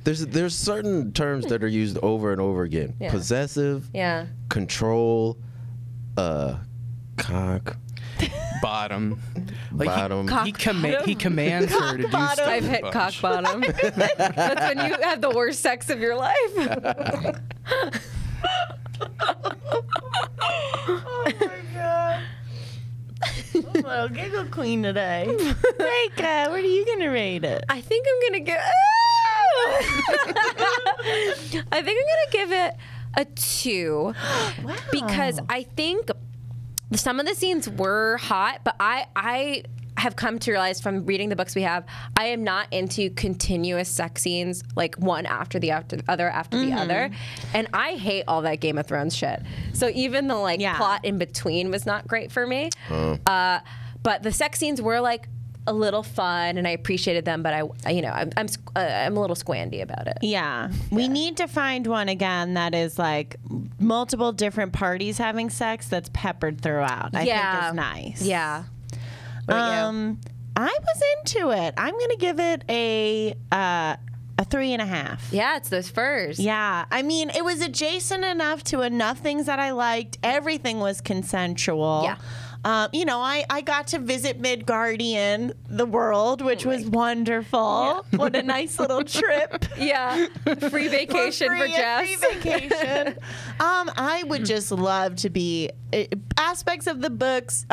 There's certain terms that are used over and over again. Yeah. Possessive, Yeah. control, cock, Bottom. Like bottom. He commands her to do stuff. I've a hit bunch. cock bottom. That's when you have the worst sex of your life. Well, giggle queen today. Rekha, what are you gonna rate it? I think I'm gonna give. I think I'm gonna give it a 2 because I think some of the scenes were hot, but I have come to realize from reading the books we have, I am not into continuous sex scenes like one after the other, and I hate all that Game of Thrones shit. So even the plot in between was not great for me. But the sex scenes were like a little fun, and I appreciated them. But I'm a little squandy about it. Yeah. We need to find one again that is like multiple different parties having sex that's peppered throughout. I think is nice. Yeah. What about you? I was into it. I'm gonna give it a 3.5. Yeah, it's those furs. Yeah, I mean, it was adjacent enough to enough things that I liked. Everything was consensual. Yeah. I got to visit Midgardian, the world, which was wonderful. Yeah. What a nice little trip. Yeah. Free vacation for Jess. Free vacation. I would just love to be aspects of the books.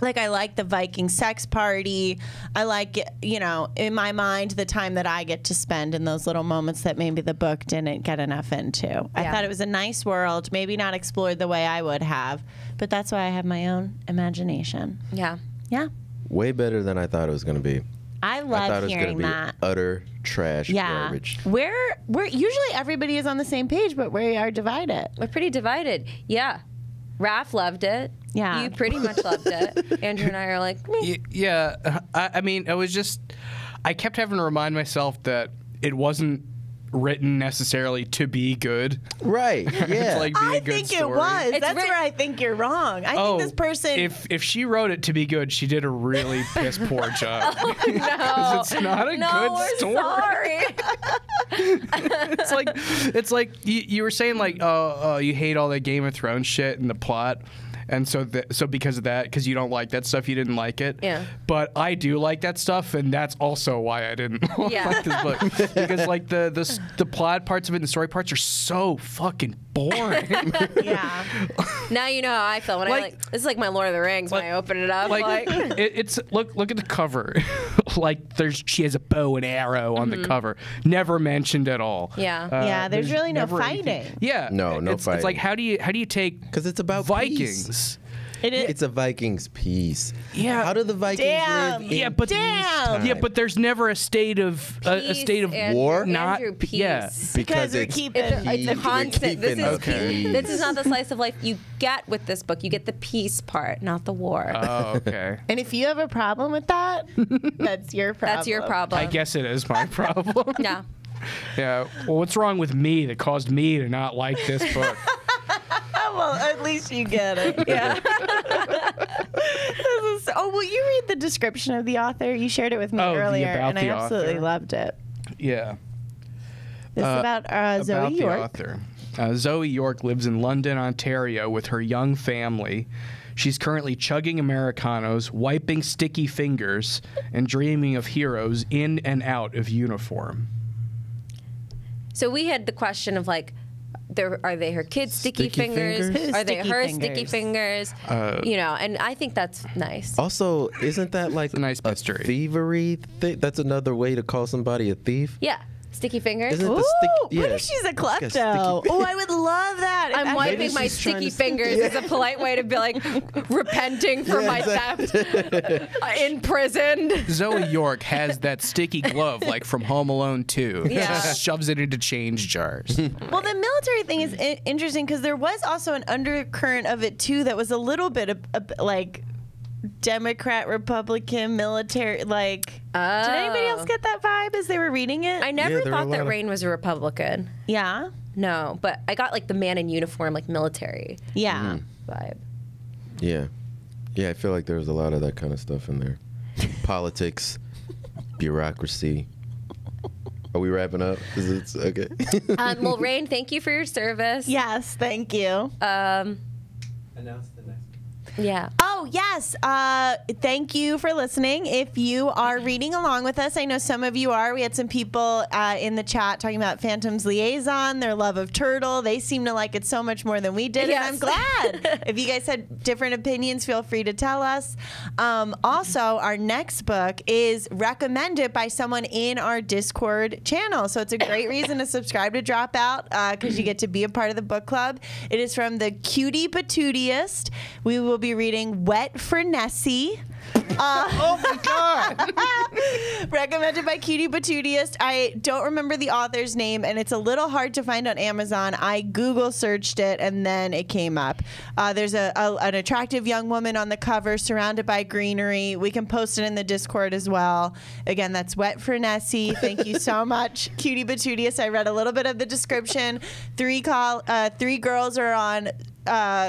Like, I like the Viking sex party. I like, in my mind, the time that I get to spend in those little moments that maybe the book didn't get enough into. Yeah. I thought it was a nice world, maybe not explored the way I would have, but that's why I have my own imagination. Yeah. Yeah. Way better than I thought it was going to be. I love hearing that. Utter trash garbage. We're usually everybody is on the same page, but we are divided. We're pretty divided. Yeah. Raph loved it. Yeah. You pretty much loved it. Andrew and I are like, meh. Yeah. I mean, I kept having to remind myself that it wasn't written necessarily to be good. Right. Yeah. Like, be I a good think story. it was. That's where I think you're wrong. I think this person. If she wrote it to be good, she did a really piss poor job. No. Because it's not a good story. Sorry. It's like you were saying, like, you hate all that Game of Thrones shit and the plot. And so because of that, because you don't like that stuff, you didn't like it. Yeah. But I do like that stuff, and that's also why I didn't like this book. Because like the plot parts of it and the story parts are so fucking boring. Yeah. Now you know how I feel when I this is like my Lord of the Rings when I open it up. It's look at the cover. Like she has a bow and arrow on the cover. Never mentioned at all. Yeah. There's really no fighting. Anything. Yeah. No fighting. It's like how do you take because it's about Vikings. Peace. It is. It's a Vikings piece. Yeah. How do the Vikings live in yeah, but there's never a state of war. Not peace. Yeah. Because we're it's keeping it's a constant. This is not the slice of life you get with this book. You get the peace part, not the war. Oh, okay. And if you have a problem with that, that's your problem. That's your problem. I guess it is my problem. Yeah. Yeah. Well, what's wrong with me that caused me to not like this book? Well, at least you get it. Yeah. Will you read the description of the author? You shared it with me earlier, and I absolutely loved it. Yeah. This is about Zoe York. The author. Zoe York lives in London, Ontario, with her young family. She's currently chugging Americanos, wiping sticky fingers, and dreaming of heroes in and out of uniform. So we had the question of like, are they her kids' sticky fingers? Are they her sticky fingers? And I think that's nice. Also, isn't that like a nice mystery? Thievery thing? That's another way to call somebody a thief? Yeah. Sticky fingers. Isn't Ooh, the sticky, what if she's a klepto? Oh, I would love that. I'm wiping my sticky fingers is a polite way to be like repenting for my theft. Imprisoned. Zoe York has that sticky glove like from Home Alone 2. Yeah. Just shoves it into change jars. Well, the military thing is interesting because there was also an undercurrent of it too that was a little bit of like Democrat, Republican, military. Like, did anybody else get that vibe as they were reading it? I never thought that Rain was a Republican. Yeah. No, but I got like the man in uniform, like military. Yeah. Vibe. Yeah. Yeah, I feel like there was a lot of that kind of stuff in there. Politics, bureaucracy. Are we wrapping up? Okay. Well, Rain, thank you for your service. Yes, thank you. Announce the next. Yeah. Oh, yes. Thank you for listening. If you are reading along with us, I know some of you are. We had some people in the chat talking about Phantom's Liaison, their love of Turtle. They seem to like it so much more than we did, Yes. and I'm glad. If you guys had different opinions, feel free to tell us. Also, our next book is recommended by someone in our Discord channel, so it's a great reason to subscribe to Dropout because you get to be a part of the book club. It is from the Cutie Patootiest. We will be reading Wet for Nessie. Oh my God! Recommended by Cutie Patootiest. I don't remember the author's name, and it's a little hard to find on Amazon. I Google searched it, and then it came up. There's an attractive young woman on the cover, surrounded by greenery. We can post it in the Discord as well. Again, that's Wet for Nessie. Thank you so much, Cutie Patootiest. I read a little bit of the description. Three girls are on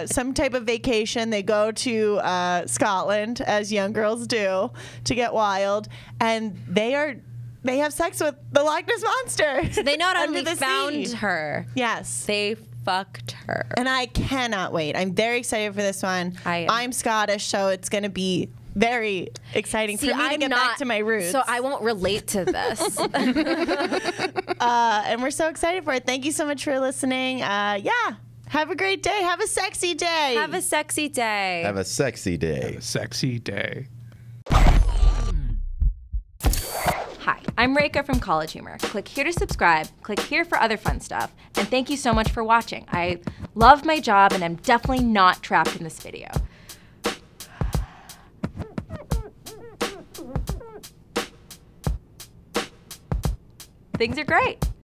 some type of vacation. They go to Scotland, as young girls do, to get wild, and they have sex with the Loch Ness monster. They not under only the found sea. her. Yes. They fucked her. And I cannot wait. I'm very excited for this one. I am. I'm Scottish, so it's going to be very exciting for me to get back to my roots. So I won't relate to this. And we're so excited for it. Thank you so much for listening. Yeah. Have a great day. Have a sexy day. Have a sexy day. Have a sexy day. A sexy day. Hi, I'm Rekha from College Humor. Click here to subscribe, click here for other fun stuff, and thank you so much for watching. I love my job and I'm definitely not trapped in this video. Things are great.